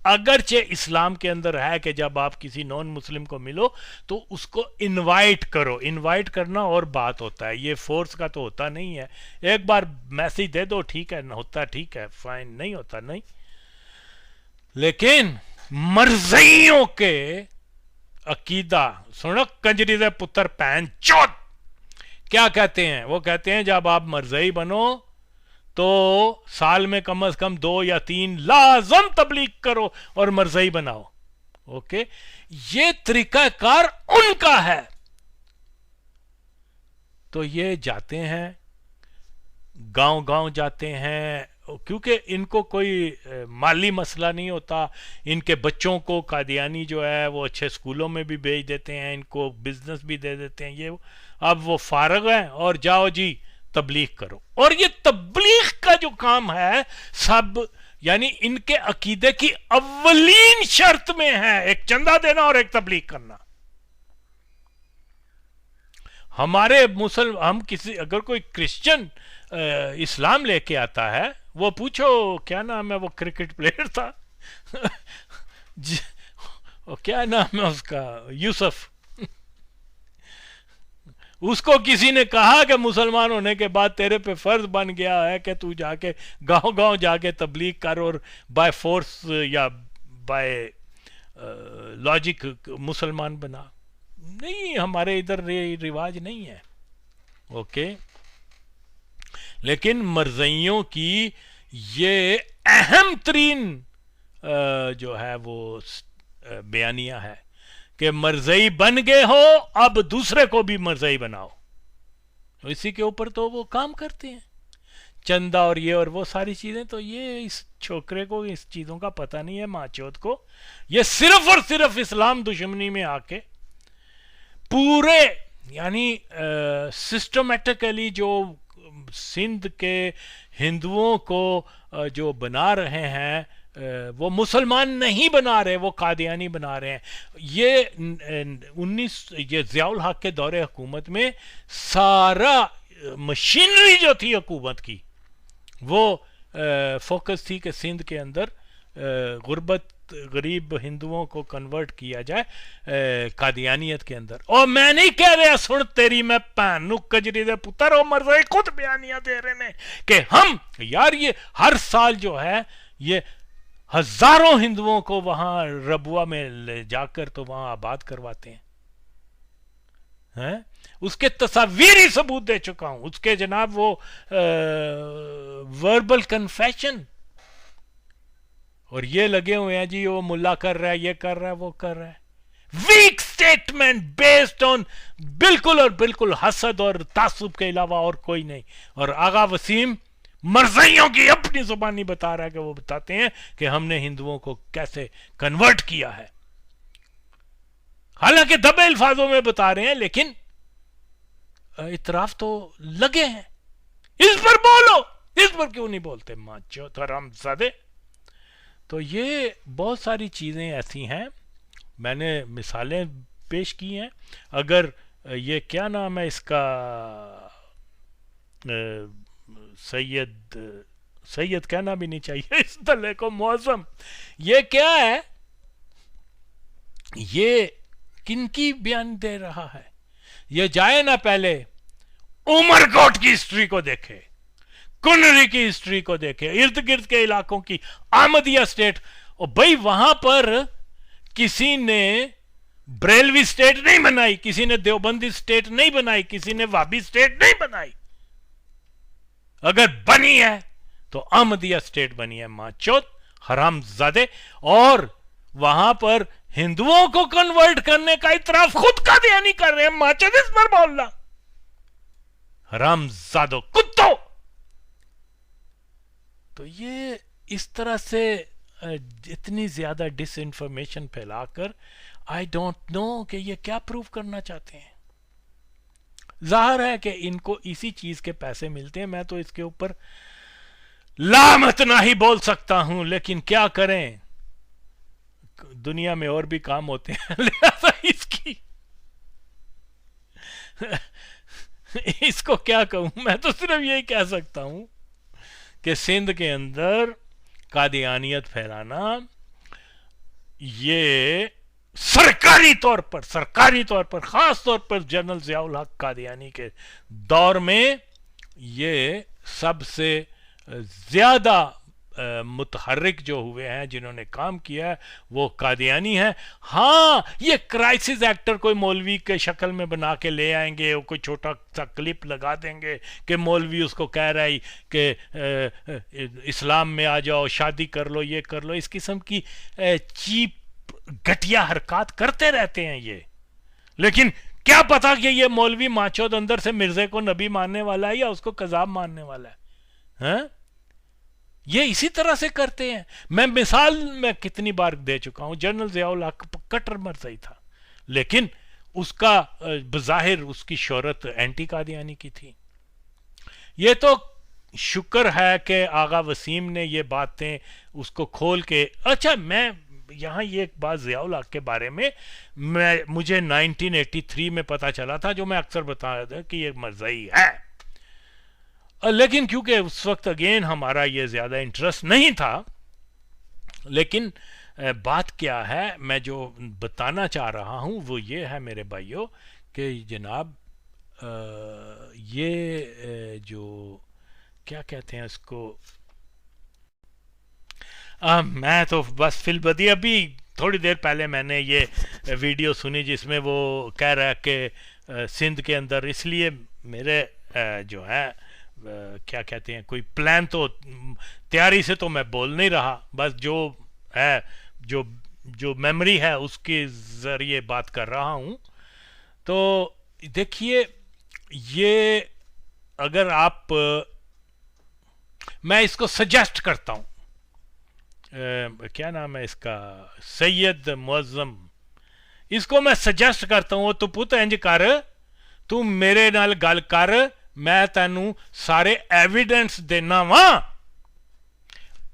अगरचे इस्लाम के अंदर है कि जब आप किसी नॉन मुस्लिम को मिलो तो उसको इनवाइट करो। इनवाइट करना और बात होता है, ये फोर्स का तो होता नहीं है। एक बार मैसेज दे दो, ठीक है, होता ठीक है, फाइन, नहीं होता नहीं। लेकिन मरज़इयों के अकीदा सुनो, कंजरी दे पुत्र पैन चौथ क्या कहते हैं। वो कहते हैं जब आप मरज़ई बनो तो साल में कम से कम 2 या 3 लाजम तबलीग करो और मरज़ई बनाओ। ओके, ये तरीकाकार उनका है। तो ये जाते हैं गांव गांव जाते हैं, क्योंकि इनको कोई माली मसला नहीं होता। इनके बच्चों को कादियानी जो है वो अच्छे स्कूलों में भी भेज देते हैं, इनको बिजनेस भी दे देते हैं। ये अब वो फारग हैं और जाओ जी तबलीग करो। और ये तबलीग का जो काम है सब यानी इनके अकीदे की अव्वलीन शर्त में है एक चंदा देना और एक तबलीग करना। हमारे हम किसी अगर कोई क्रिश्चियन इस्लाम लेके आता है, वो पूछो क्या नाम है, वो क्रिकेट प्लेयर था क्या नाम है उसका, यूसुफ। उसको किसी ने कहा कि मुसलमान होने के बाद तेरे पे फर्ज बन गया है कि तू जाके गांव गांव जाके तबलीग कर और बाय फोर्स या बाय लॉजिक मुसलमान बना। नहीं, हमारे इधर रिवाज नहीं है। ओके, लेकिन मरज़इयों की ये अहम तरीन जो है वो बयानिया है कि मरज़ई बन गए हो, अब दूसरे को भी मरज़ई बनाओ। तो इसी के ऊपर तो वो काम करते हैं, चंदा और ये और वो सारी चीजें। तो ये इस छोकरे को इस चीजों का पता नहीं है, माचोद को। ये सिर्फ और सिर्फ इस्लाम दुश्मनी में आके पूरे यानी सिस्टमेटिकली जो सिंध के हिंदुओं को जो बना रहे हैं, वो मुसलमान नहीं बना रहे, वो कादियानी बना रहे हैं। ये ज़ियाउल हक के दौरे हुकूमत में सारा मशीनरी जो थी हुकूमत की वो फोकस थी कि सिंध के अंदर गुर्बत गरीब हिंदुओं को कन्वर्ट किया जाए कादियानियत के अंदर। और मैं नहीं कह रहा, सुन तेरी मैं पैनू कजरी दे पुत्र, और मरज़ई खुद बयानियां दे रहे हैं कि हम यार ये हर साल जो है ये हजारों हिंदुओं को वहां रबुआ में ले जाकर तो वहां आबाद करवाते हैं। उसके तस्वीरी सबूत दे चुका हूं, उसके जनाब वो वर्बल कन्फेशन। और ये लगे हुए हैं जी वो मुल्ला कर रहा है, ये कर रहा है, वो कर रहा है। वीक स्टेटमेंट बेस्ड ऑन बिल्कुल और बिल्कुल हसद और तासुब के अलावा और कोई नहीं। और आगा वसीम मरज़इयों की अपनी जुबानी बता रहा है कि वो बताते हैं कि हमने हिंदुओं को कैसे कन्वर्ट किया है। हालांकि दबे अल्फाजों में बता रहे हैं, लेकिन इतराफ तो लगे हैं। इस पर बोलो, इस पर क्यों नहीं बोलते माचो हरामजादे। तो ये बहुत सारी चीजें ऐसी हैं, मैंने मिसालें पेश की हैं। अगर ये क्या नाम है इसका, सैयद कहना भी नहीं चाहिए इस दले को, मौसम, ये क्या है, ये किनकी बयान दे रहा है ये जाए ना पहले उमरकोट की हिस्ट्री को देखे, कुनरी की हिस्ट्री को देखे, इर्द गिर्द के इलाकों की, अहमदिया स्टेट। और भाई वहां पर किसी ने बरेलवी स्टेट नहीं बनाई, किसी ने देवबंदी स्टेट नहीं बनाई, किसी ने वाबी स्टेट नहीं बनाई। अगर बनी है तो अहमदिया स्टेट बनी है, माचोद हरामजादे। और वहां पर हिंदुओं को कन्वर्ट करने का इतराफ खुद का दिया नहीं कर रहे हैं, माचोद इस पर बोलना, हरामजादो कुत्तो। तो ये इस तरह से इतनी ज्यादा डिसइंफॉर्मेशन फैलाकर आई डोंट नो कि ये क्या प्रूव करना चाहते हैं। जाहिर है कि इनको इसी चीज के पैसे मिलते हैं। मैं तो इसके ऊपर लामत ना ही बोल सकता हूं, लेकिन क्या करें, दुनिया में और भी काम होते हैं। लिहाजा इसकी इसको क्या कहूं, मैं तो सिर्फ यही कह सकता हूं कि सिंध के अंदर कादियानियत फैलाना ये सरकारी तौर पर खास तौर पर जनरल जियाउल हक कादियानी के दौर में ये सबसे ज्यादा मुतहर्रिक जो हुए हैं, जिन्होंने काम किया है, वो कादियानी है। हाँ, ये क्राइसिस एक्टर कोई मौलवी के शक्ल में बना के ले आएंगे, वो कोई छोटा सा क्लिप लगा देंगे कि मौलवी उसको कह रहा है कि इस्लाम में आ जाओ, शादी कर लो, ये कर लो। इस किस्म की चीप घटिया हरकत करते रहते हैं ये। लेकिन क्या पता कि ये मौलवी माचोद अंदर से मिर्जे को नबी मानने वाला है या उसको कजाब मानने वाला है, हैं? ये इसी तरह से करते हैं। मैं मिसाल में कितनी बार दे चुका हूं, जनरल जियाउल हक कट्टर मरज़ई था, लेकिन उसका बज़ाहिर उसकी शोहरत एंटी कादियानी की थी। ये तो शुक्र है कि आगा वसीम ने ये बातें उसको खोल के। अच्छा, मैं यहाँ ये एक बात जियाउल हक के बारे में मुझे 1983 में पता चला था, जो मैं अक्सर बताया था कि ये मरज़ई है, लेकिन क्योंकि उस वक्त अगेन हमारा ये ज़्यादा इंटरेस्ट नहीं था। लेकिन बात क्या है, मैं जो बताना चाह रहा हूँ वो ये है मेरे भाइयों कि जनाब ये जो क्या कहते हैं इसको, मैं तो बस फिलबदी अभी थोड़ी देर पहले मैंने ये वीडियो सुनी जिसमें वो कह रहा है कि सिंध के अंदर, इसलिए मेरे जो है क्या कहते हैं, कोई प्लान तो तैयारी से तो मैं बोल नहीं रहा, बस जो है जो मेमोरी है उसके ज़रिए बात कर रहा हूँ। तो देखिए, ये अगर आप, मैं इसको सजेस्ट करता हूँ, क्या नाम है इसका, सैयद मुअज्जम, इसको मैं सजेस्ट करता हूँ, तू पुत इंज कर, तू मेरे नाल गल कर, मैं तेनू सारे एविडेंस देना वा,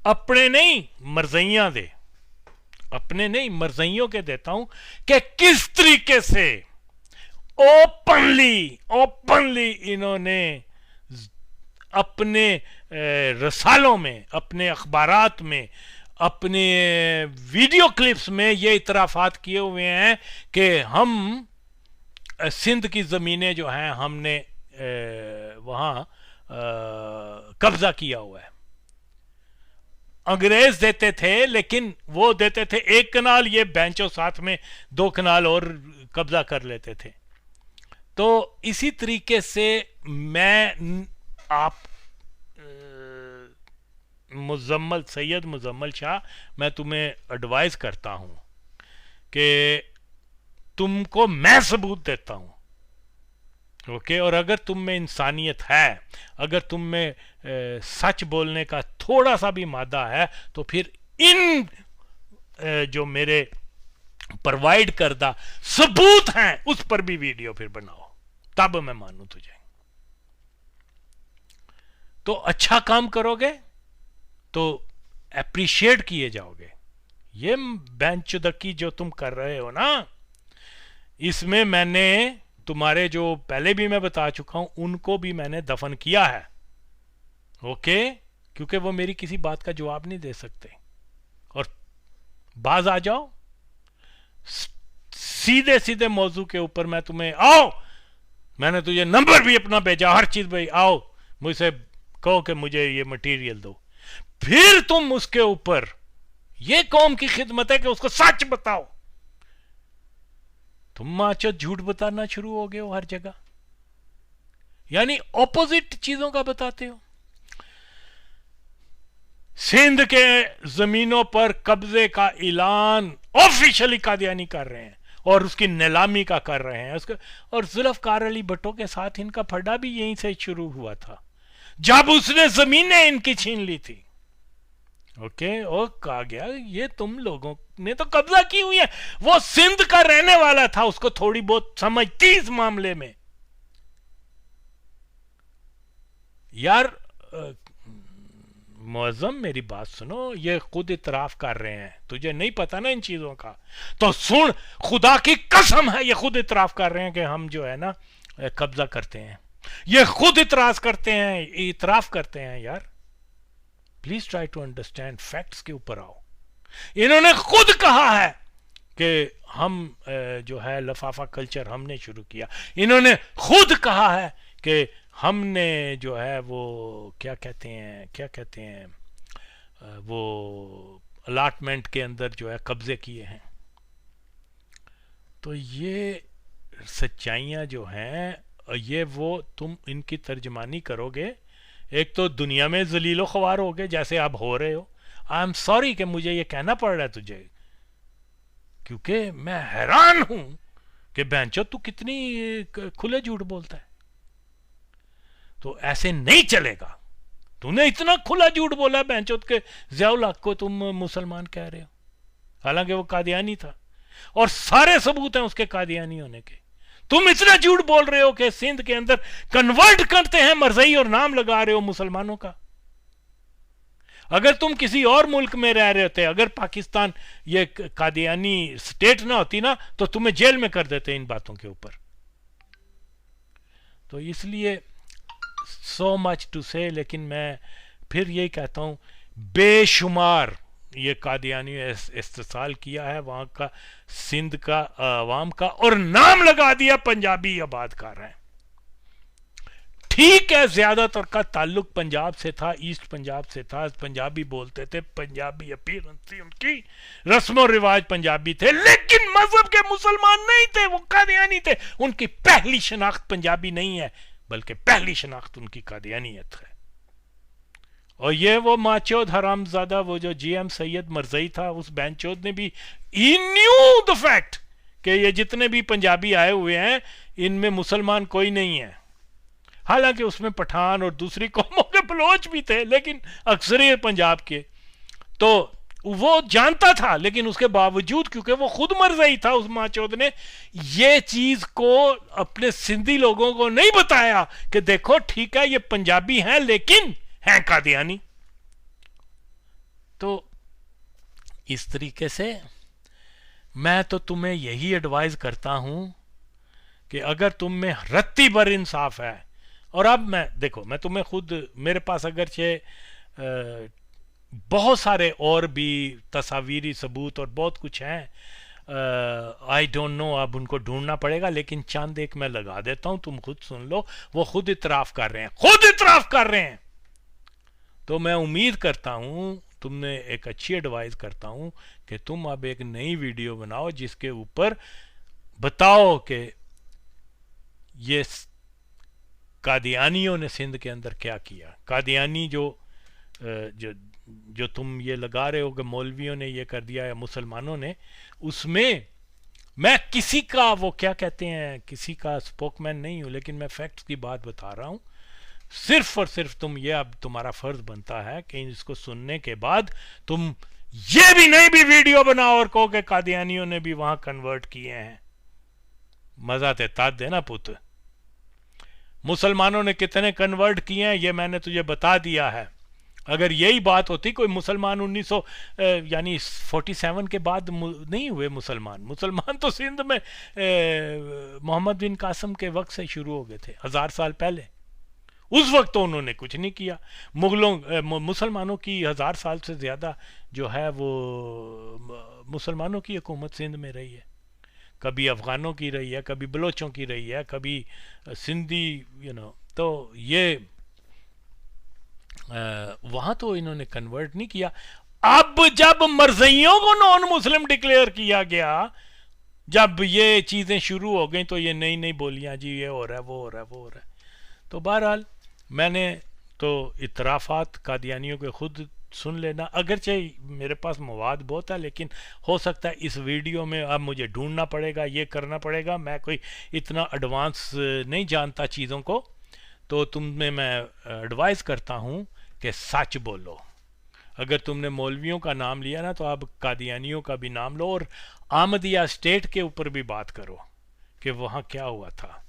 अपने नहीं मरज़इयां दे, अपने नहीं मरज़इयों के देता हूं कि किस तरीके से ओपनली इन्होंने अपने रसालों में, अपने अखबारात में, अपने वीडियो क्लिप्स में ये इतराफात किए हुए हैं कि हम सिंध की ज़मीनें जो हैं हमने वहाँ कब्जा किया हुआ है। अंग्रेज देते थे, लेकिन वो देते थे 1 कनाल, ये बेंचों साथ में 2 कनाल और कब्जा कर लेते थे। तो इसी तरीके से मैं आप सैयद मुजम्मल शाह, मैं तुम्हें एडवाइस करता हूं कि तुमको मैं सबूत देता हूं, ओके? और अगर तुम में इंसानियत है, अगर तुम में सच बोलने का थोड़ा सा भी मादा है, तो फिर इन जो मेरे प्रोवाइड करदा सबूत हैं उस पर भी वीडियो फिर बनाओ, तब मैं मानूं तुझे। तो अच्छा काम करोगे तो अप्रिशिएट किए जाओगे। ये बेंचुदकी जो तुम कर रहे हो ना, इसमें मैंने तुम्हारे जो पहले भी मैं बता चुका हूं, उनको भी मैंने दफन किया है, ओके? क्योंकि वो मेरी किसी बात का जवाब नहीं दे सकते। और बाज आ जाओ सीधे सीधे मौजू के ऊपर, मैं तुम्हें आओ मैंने तुझे नंबर भी अपना भेजा, हर चीज भाई, आओ मुझसे कहो कि मुझे ये मटेरियल दो, फिर तुम उसके ऊपर, ये कौम की खिदमत है कि उसको सच बताओ। तुम माचो झूठ बताना शुरू हो गए हो हर जगह, यानी ऑपोजिट चीजों का बताते हो। सिंध के जमीनों पर कब्जे का ऐलान ऑफिशियली कादियानी कर रहे हैं और उसकी नीलामी का कर रहे हैं उसका। और जुल्फकार अली भुट्टो के साथ इनका फड्डा भी यहीं से शुरू हुआ था, जब उसने जमीनें इनकी छीन ली थी। ओके, और कहा गया ये तुम लोगों ने तो कब्जा की हुई है। वो सिंध का रहने वाला था, उसको थोड़ी बहुत समझ थी इस मामले में। यार मुअज्जम मेरी बात सुनो, ये खुद इतराफ कर रहे हैं, तुझे नहीं पता ना इन चीजों का, तो सुन, खुदा की कसम है ये खुद इतराफ कर रहे हैं कि हम जो है ना कब्जा करते हैं। ये खुद इतराज करते हैं, इतराफ करते हैं। यार please try to understand, facts के ऊपर आओ। इन्होंने खुद कहा है कि हम जो है लफाफा कल्चर हमने शुरू किया। इन्होंने खुद कहा है कि हमने जो है वो क्या कहते हैं वो अलाटमेंट के अंदर जो है कब्जे किए हैं। तो ये सच्चाइयाँ जो हैं, ये वो तुम इनकी तर्जमानी करोगे, एक तो दुनिया में जलीलो ख्वार हो गए जैसे आप हो रहे हो। आई एम सॉरी कि मुझे ये कहना पड़ रहा है तुझे, क्योंकि मैं हैरान हूं कि बेंचो तू कितनी खुले झूठ बोलता है। तो ऐसे नहीं चलेगा। तूने इतना खुला झूठ बोला बेंचोत के ज़ियाउल हक को तुम मुसलमान कह रहे हो, हालांकि वो कादियानी था और सारे सबूत हैं उसके कादियानी होने के। तुम इतना झूठ बोल रहे हो कि सिंध के अंदर कन्वर्ट करते हैं मरज़ई और नाम लगा रहे हो मुसलमानों का। अगर तुम किसी और मुल्क में रह रहे होते, अगर पाकिस्तान ये कादियानी स्टेट ना होती ना, तो तुम्हें जेल में कर देते इन बातों के ऊपर। तो इसलिए सो मच टू से, लेकिन मैं फिर यही कहता हूं, बेशुमार ये कादियानी इस्तेसाल किया है वहां का, सिंध का अवाम का, और नाम लगा दिया पंजाबी आबाद कर रहे हैं। ठीक है, ज्यादातर का ताल्लुक पंजाब से था, ईस्ट पंजाब से था, पंजाबी बोलते थे, पंजाबी अपीयरेंस थी उनकी, रस्मो रिवाज पंजाबी थे, लेकिन मजहब के मुसलमान नहीं थे, वो कादियानी थे। उनकी पहली शनाख्त पंजाबी नहीं है, बल्कि पहली शनाख्त उनकी कादियानियत है। और ये वो माचोद हरामजादा, वो जो जीएम सैयद मरज़ई था, उस बैंचोद ने भी, ही न्यू द फैक्ट कि ये जितने भी पंजाबी आए हुए हैं इनमें मुसलमान कोई नहीं है। हालांकि उसमें पठान और दूसरी कौमों के बलोच भी थे, लेकिन अक्सर पंजाब के, तो वो जानता था। लेकिन उसके बावजूद, क्योंकि वो खुद मरज़ई था, उस माचोद ने ये चीज को अपने सिंधी लोगों को नहीं बताया कि देखो ठीक है ये पंजाबी हैं लेकिन हैं कादियानी। तो इस तरीके से मैं तो तुम्हें यही एडवाइज करता हूं कि अगर तुम में रत्ती भर इंसाफ है, और अब मैं देखो, मैं तुम्हें खुद, मेरे पास अगरचे बहुत सारे और भी तस्वीरी सबूत और बहुत कुछ हैं, आई डोंट नो, अब उनको ढूंढना पड़ेगा, लेकिन चंद एक मैं लगा देता हूं, तुम खुद सुन लो। वो खुद इतराफ कर रहे हैं, खुद इतराफ कर रहे हैं। तो मैं उम्मीद करता हूं, तुमने एक अच्छी एडवाइस करता हूं कि तुम अब एक नई वीडियो बनाओ जिसके ऊपर बताओ कि ये कादियानियों ने सिंध के अंदर क्या किया। कादियानी जो तुम ये लगा रहे हो कि मौलवियों ने ये कर दिया या मुसलमानों ने, उसमें मैं किसी का, वो क्या कहते हैं, किसी का स्पोकमैन नहीं हूं, लेकिन मैं फैक्ट्स की बात बता रहा हूं। सिर्फ और सिर्फ तुम ये, अब तुम्हारा फर्ज बनता है कि इसको सुनने के बाद तुम ये भी नई भी वीडियो बनाओ और कहो कि कादियानियों ने भी वहां कन्वर्ट किए हैं। मजा ते तात देना पुत्र, मुसलमानों ने कितने कन्वर्ट किए हैं ये मैंने तुझे बता दिया है। अगर यही बात होती, कोई मुसलमान 1900 यानी 47 के बाद नहीं हुए मुसलमान तो सिंध में मोहम्मद बिन कासिम के वक्त से शुरू हो गए थे, 1000 साल पहले। उस वक्त तो उन्होंने कुछ नहीं किया। मुसलमानों की 1000 साल से ज़्यादा जो है वो मुसलमानों की हुकूमत सिंध में रही है। कभी अफ़गानों की रही है, कभी बलोचों की रही है, कभी सिंधी, तो ये वहाँ तो इन्होंने कन्वर्ट नहीं किया। अब जब मरज़इयों को नॉन मुस्लिम डिक्लेयर किया गया, जब ये चीज़ें शुरू हो गई, तो ये नई नई बोलियाँ, जी ये हो रहा है, वो हो रहा है, वो हो रहा है। तो बहरहाल मैंने तो इतराफ़ात कादियानियों के खुद सुन लेना, अगरचे मेरे पास मवाद बहुत है, लेकिन हो सकता है इस वीडियो में अब मुझे ढूंढना पड़ेगा, ये करना पड़ेगा, मैं कोई इतना एडवांस नहीं जानता चीज़ों को। तो तुम्हें मैं एडवाइस करता हूँ कि सच बोलो। अगर तुमने मौलवियों का नाम लिया ना, तो अब कादियानियों का भी नाम लो, और आमदिया स्टेट के ऊपर भी बात करो कि वहाँ क्या हुआ था,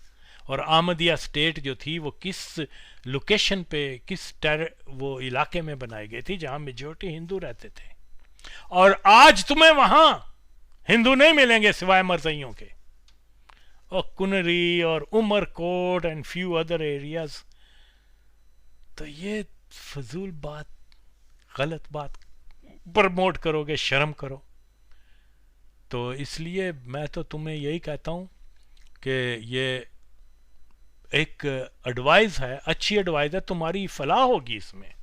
और आमदिया स्टेट जो थी वो किस लोकेशन पे, वो इलाके में बनाई गई थी जहाँ मेजोरिटी हिंदू रहते थे। और आज तुम्हें वहाँ हिंदू नहीं मिलेंगे सिवाय मरज़इयों के, और कुनरी और Umarkot and few other areas. तो ये फजूल बात, गलत बात प्रमोट करोगे, शर्म करो। तो इसलिए मैं तो तुम्हें यही कहता हूँ कि ये एक एडवाइस है, अच्छी एडवाइस है, तुम्हारी फलाह होगी, इसमें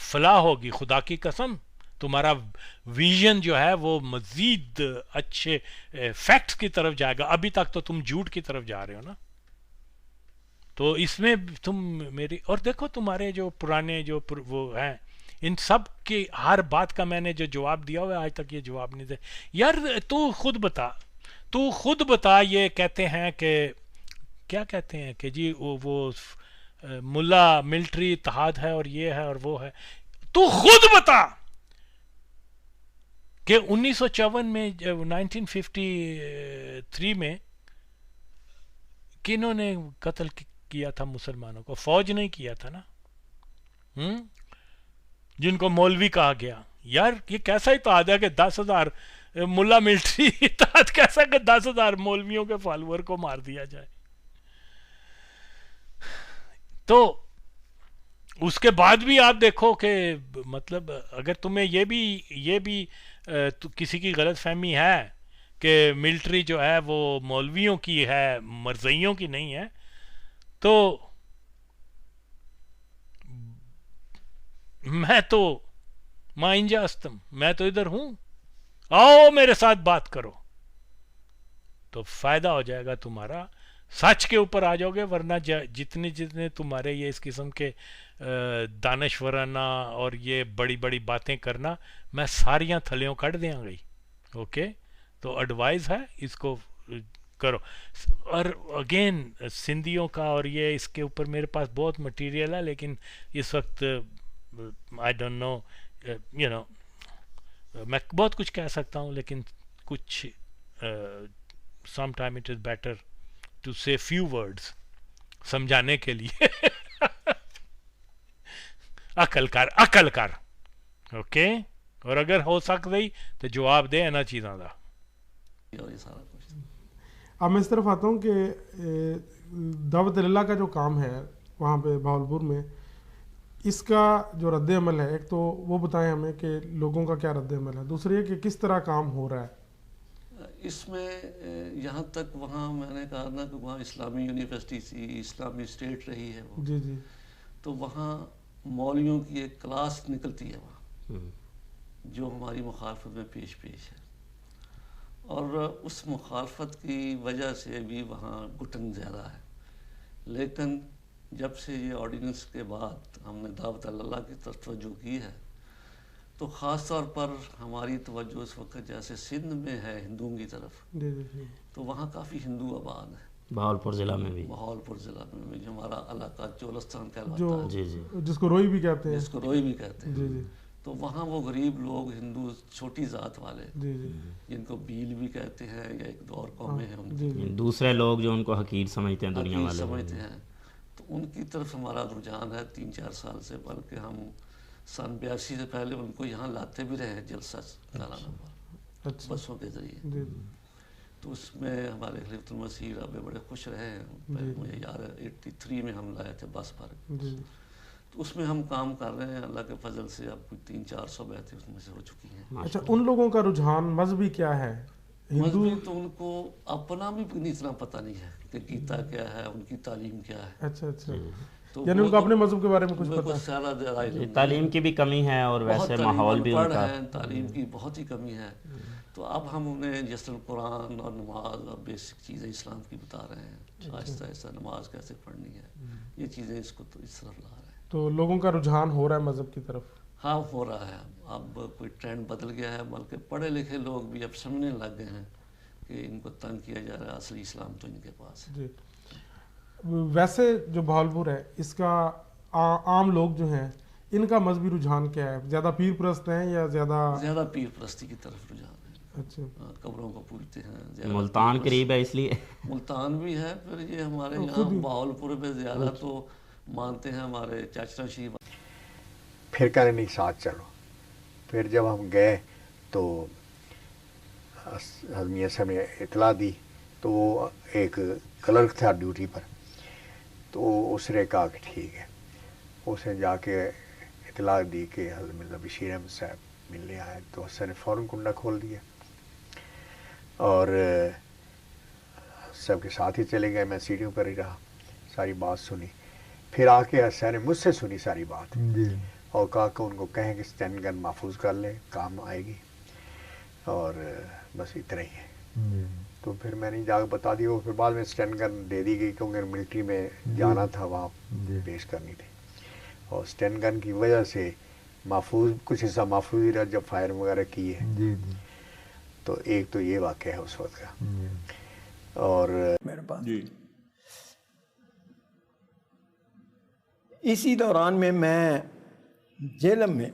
फलाह होगी, खुदा की कसम। तुम्हारा विजन जो है वो मजीद अच्छे फैक्ट्स की तरफ जाएगा। अभी तक तो तुम झूठ की तरफ जा रहे हो ना, तो इसमें तुम मेरी, और देखो तुम्हारे जो पुराने जो वो हैं, इन सब की हर बात का मैंने जो जवाब दिया हुआ है, आज तक ये जवाब नहीं दे। यार तू खुद बता, ये कहते हैं कि क्या कहते हैं कि जी वो मुल्ला मिलिट्री इत्तेहाद है और ये है और वो है। तू खुद बता कि 1954 में, 1953 में किन्होंने कत्ल किया था मुसलमानों को? फौज नहीं किया था ना, जिनको मौलवी कहा गया। यार ये कैसा इत्तेहाद है कि 10,000 मुल्ला मिलिट्री इत्तेहाद कैसा कि 10,000 मौलवियों के फॉलोअर को मार दिया जाए? तो उसके बाद भी आप देखो कि मतलब अगर तुम्हें ये भी तो किसी की गलत फहमी है कि मिलिट्री जो है वो मौलवियों की है, मरज़इयों की नहीं है, तो मैं तो माइंजा अस्तम, मैं तो इधर हूं, आओ मेरे साथ बात करो, तो फायदा हो जाएगा तुम्हारा, सच के ऊपर आ जाओगे। वरना जितने जितने तुम्हारे ये इस किस्म के दानश्वराना और ये बड़ी बड़ी बातें करना, मैं सारियां थलियों कट दिया गई। ओके, तो एडवाइस है, इसको करो। और अगेन सिंधियों का और ये इसके ऊपर मेरे पास बहुत मटेरियल है, लेकिन इस वक्त आई डोंट नो, मैं बहुत कुछ कह सकता हूँ, लेकिन कुछ some time it is better to say few words समझाने के लिए। अकल कर। ओके, और अगर हो सकता ही तो जवाब दे ना चीज़ों का। अब मैं इस तरफ आता हूँ कि दावत अल्लाह का जो काम है वहाँ पे भावलपुर में, इसका जो रद्द अमल है, एक तो वो बताएं हमें कि लोगों का क्या रद्द अमल है, दूसरी है कि किस तरह काम हो रहा है इसमें। यहाँ तक वहाँ मैंने कहा ना कि वहाँ इस्लामी यूनिवर्सिटी थी, इस्लामी स्टेट रही है वो, जी जी, तो वहाँ मौलवियों की एक क्लास निकलती है वहाँ, जो हमारी मुखालफत में पेश है, और उस मुखालफत की वजह से भी वहाँ घुटन ज़्यादा है। लेकिन जब से ये ऑर्डिनेंस के बाद हमने दावत अल्लाह की तरफ तवज्जो की है, तो ख़ास तौर पर हमारी तवज्जो इस वक्त जैसे सिंध में है हिंदुओं की तरफ, जी जी, तो वहाँ काफ़ी हिंदू आबाद है। बहावलपुर ज़िला में भी, बहावलपुर ज़िला में भी जो हमारा इलाका चोलस्तान कहलाता जो है, जी जी, जिसको रोई भी कहते हैं, जिसको रोई भी कहते हैं, जी जी, तो वहाँ वो गरीब लोग हिंदू छोटी ज़ात वाले, जी जी, जिनको बील भी कहते हैं, या एक और कौमें हैं जी उनकी, जी, दूसरे लोग जो उनको हकीर समझते हैं दुनिया हकीर वाले, समझते हैं, तो उनकी तरफ हमारा रुझान है 3-4 साल से। बल्कि हम सन 82 से पहले उनको यहाँ लाते भी रहे जलसा सालाना पर, अच्छा, बसों के ज़रिए। जी तो उसमें हमारे खलीफुल मसीह रब बड़े खुश रहे हैं। पहले मुझे याद है 83 में हम लाए थे बस भर, जी, तो उसमें हम काम कर रहे हैं अल्लाह के फजल से। अब 300-400 बैठे उसमें से हो चुकी हैं। अच्छा, उन लोगों का रुझान मजहबी क्या है हिंदू मजहबी तो उनको अपना भी इतना पता नहीं है कि गीता क्या है, उनकी तालीम क्या है। अच्छा अच्छा, तो यानी वो उनको तो अपने मजहब के बारे में कुछ उनको पता है? सारा इल्म तालीम की भी कमी है और बहुत वैसे तालीम माहौल भी अनपढ़ उनका है, तालीम की बहुत ही कमी है। तो अब हम उन्हें जैसे कुरान और नमाज और बेसिक चीज़ें इस्लाम की बता रहे हैं, आहिस्ता आहिस्ता नमाज कैसे पढ़नी है, ये चीज़ें इसको तो इस तरफ ला रहे हैं। तो लोगों का रुझान हो रहा है मजहब की तरफ? हाँ, हो रहा है। अब कोई ट्रेंड बदल गया है, बल्कि पढ़े लिखे लोग भी अब समझने लग गए हैं कि इनको तंग किया जा रहा है, असली इस्लाम तो इनके पास है। जी। वैसे जो भावलपुर है इसका आम लोग जो हैं इनका मजहबी रुझान क्या है? ज़्यादा पीर परस्त हैं या ज़्यादा पीर परस्ती की तरफ रुझान है। अच्छा, कब्रों को पूजते हैं ज़्यादा। मुल्तान करीब है इसलिए मुल्तान भी है, फिर ये हमारे यहाँ बहावलपुर में ज़्यादा तो मानते हैं हमारे चाचा शी। फिर कहने नहीं साथ चलो। फिर जब हम गए तो मियां साहब ने इतला दी, तो वो एक क्लर्क था ड्यूटी पर, तो उसने कहा कि ठीक है। उसने जाके इतला दी कि हज़रत बशीर अहमद साहब मिलने आए, तो उसने फ़ौरन कुंडा खोल दिया और सबके साथ ही चले गए। मैं सीढ़ियों पर ही रहा, सारी बात सुनी। फिर आके हसन ने मुझसे सुनी सारी बात और कहा कि उनको कहें कि स्टैंड गन महफूज कर ले, काम आएगी, और बस इतना ही है। तो फिर मैंने जाकर बता दिया। फिर बाद में स्टैंड गन दे दी गई क्योंकि मिलिट्री में जाना था, वहाँ पेश करनी थी, और स्टैंड गन की वजह से महफूज कुछ हिस्सा महफूज ही रहा जब फायर वगैरह की है। तो एक तो ये वाक़या है उस वक्त का। और मेरे पास इसी दौरान में मैं जेलम में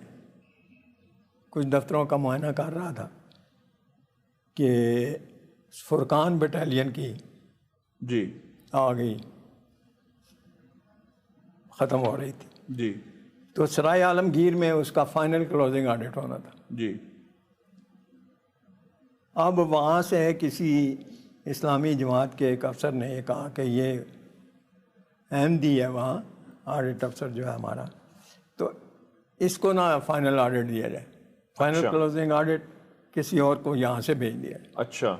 कुछ दफ्तरों का मुआयना कर रहा था कि फुरकान बटालियन की आ गई, ख़त्म हो रही थी। तो सराय आलमगीर में उसका फाइनल क्लोजिंग ऑडिट होना था। अब वहाँ से किसी इस्लामी जमात के एक अफसर ने कहा कि ये अहमदी है वहाँ ऑडिट अफसर जो है हमारा, तो इसको ना फाइनल ऑडिट दिया जाए, फाइनल क्लोजिंग ऑडिट किसी और को यहाँ से भेज दिया। अच्छा।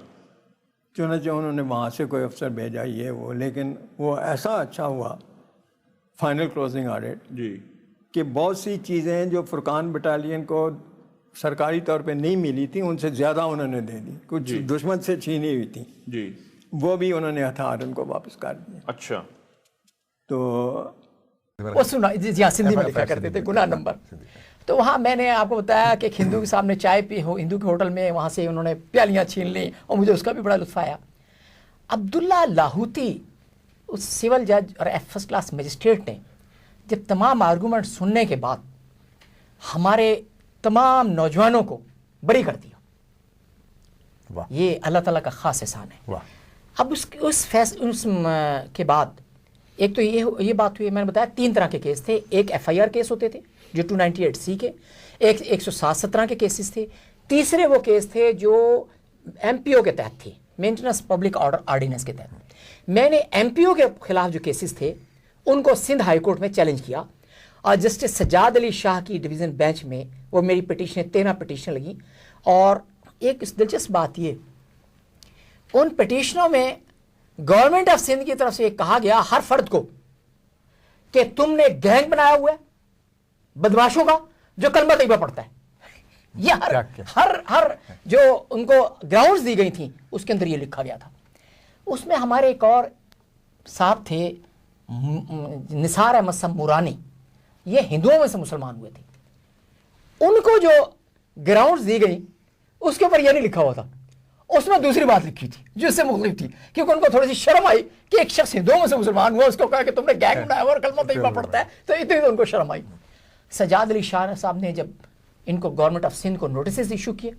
चुनांचे उन्होंने वहाँ से कोई अफसर भेजा ये वो, लेकिन वो ऐसा अच्छा हुआ फाइनल क्लोजिंग ऑडिट कि बहुत सी चीज़ें जो फुरकान बटालियन को सरकारी तौर पे नहीं मिली थी उनसे ज़्यादा उन्होंने दे दी, कुछ दुश्मन से छीनी हुई थी वो भी उन्होंने हथियार उनको वापस कर दिए। अच्छा। तो वो सुना जी हाँ, सिंधी में लिखा करते थे गुनाह नंबर। तो वहाँ मैंने आपको बताया कि हिंदू के सामने चाय पी हो, हिंदू के होटल में, वहाँ से उन्होंने प्यालियाँ छीन ली और मुझे उसका भी बड़ा लुत्फ़ आया। अब्दुल्ला लाहौती उस सिविल जज और फर्स्ट क्लास मजिस्ट्रेट ने जब तमाम आर्गूमेंट सुनने के बाद हमारे तमाम नौजवानों को बरी कर दिया। ये अल्लाह ताला का ख़ास एहसान है। अब उस के बाद एक तो ये बात हुई, मैंने बताया 3 तरह के केस थे। एक FIR केस होते थे जो 298C के, एक 107-17 के केसेस थे, तीसरे वो केस थे जो MPO के तहत थे, मेंटेनेंस पब्लिक ऑर्डर ऑर्डिनेंस के तहत। मैंने MPO के खिलाफ जो केसेस थे उनको सिंध हाई कोर्ट में चैलेंज किया और जस्टिस सज्जाद अली शाह की डिवीज़न बेंच में वो मेरी पिटीशन 13 पिटीशन लगी। और एक दिलचस्प बात ये, उन पिटीशनों में गवर्नमेंट ऑफ सिंध की तरफ से कहा गया हर फर्द को कि तुमने गैंग बनाया हुआ है बदमाशों का जो कलमा तैयबा पढ़ता है। ये हर जो उनको ग्राउंड्स दी गई थी उसके अंदर ये लिखा गया था। उसमें हमारे एक और साहब थे निसार अहमद साहब मुरानी, ये हिंदुओं में से मुसलमान हुए थे। उनको जो ग्राउंड्स दी गई उसके ऊपर यह नहीं लिखा हुआ था, उसमें दूसरी बात लिखी थी जो इससे मुख्तलिफ थी, क्योंकि उनको थोड़ी सी शर्म आई कि एक शख्स हिंदुओं में से मुसलमान हुआ, उसको कहा कि तुमने गैंग बनाया और कलमा तैयबा पढ़ता है, तो इतनी तो उनको शर्म आई। सज्जाद अली शाह साहब ने जब इनको गवर्नमेंट ऑफ सिंध को नोटिस इशू किए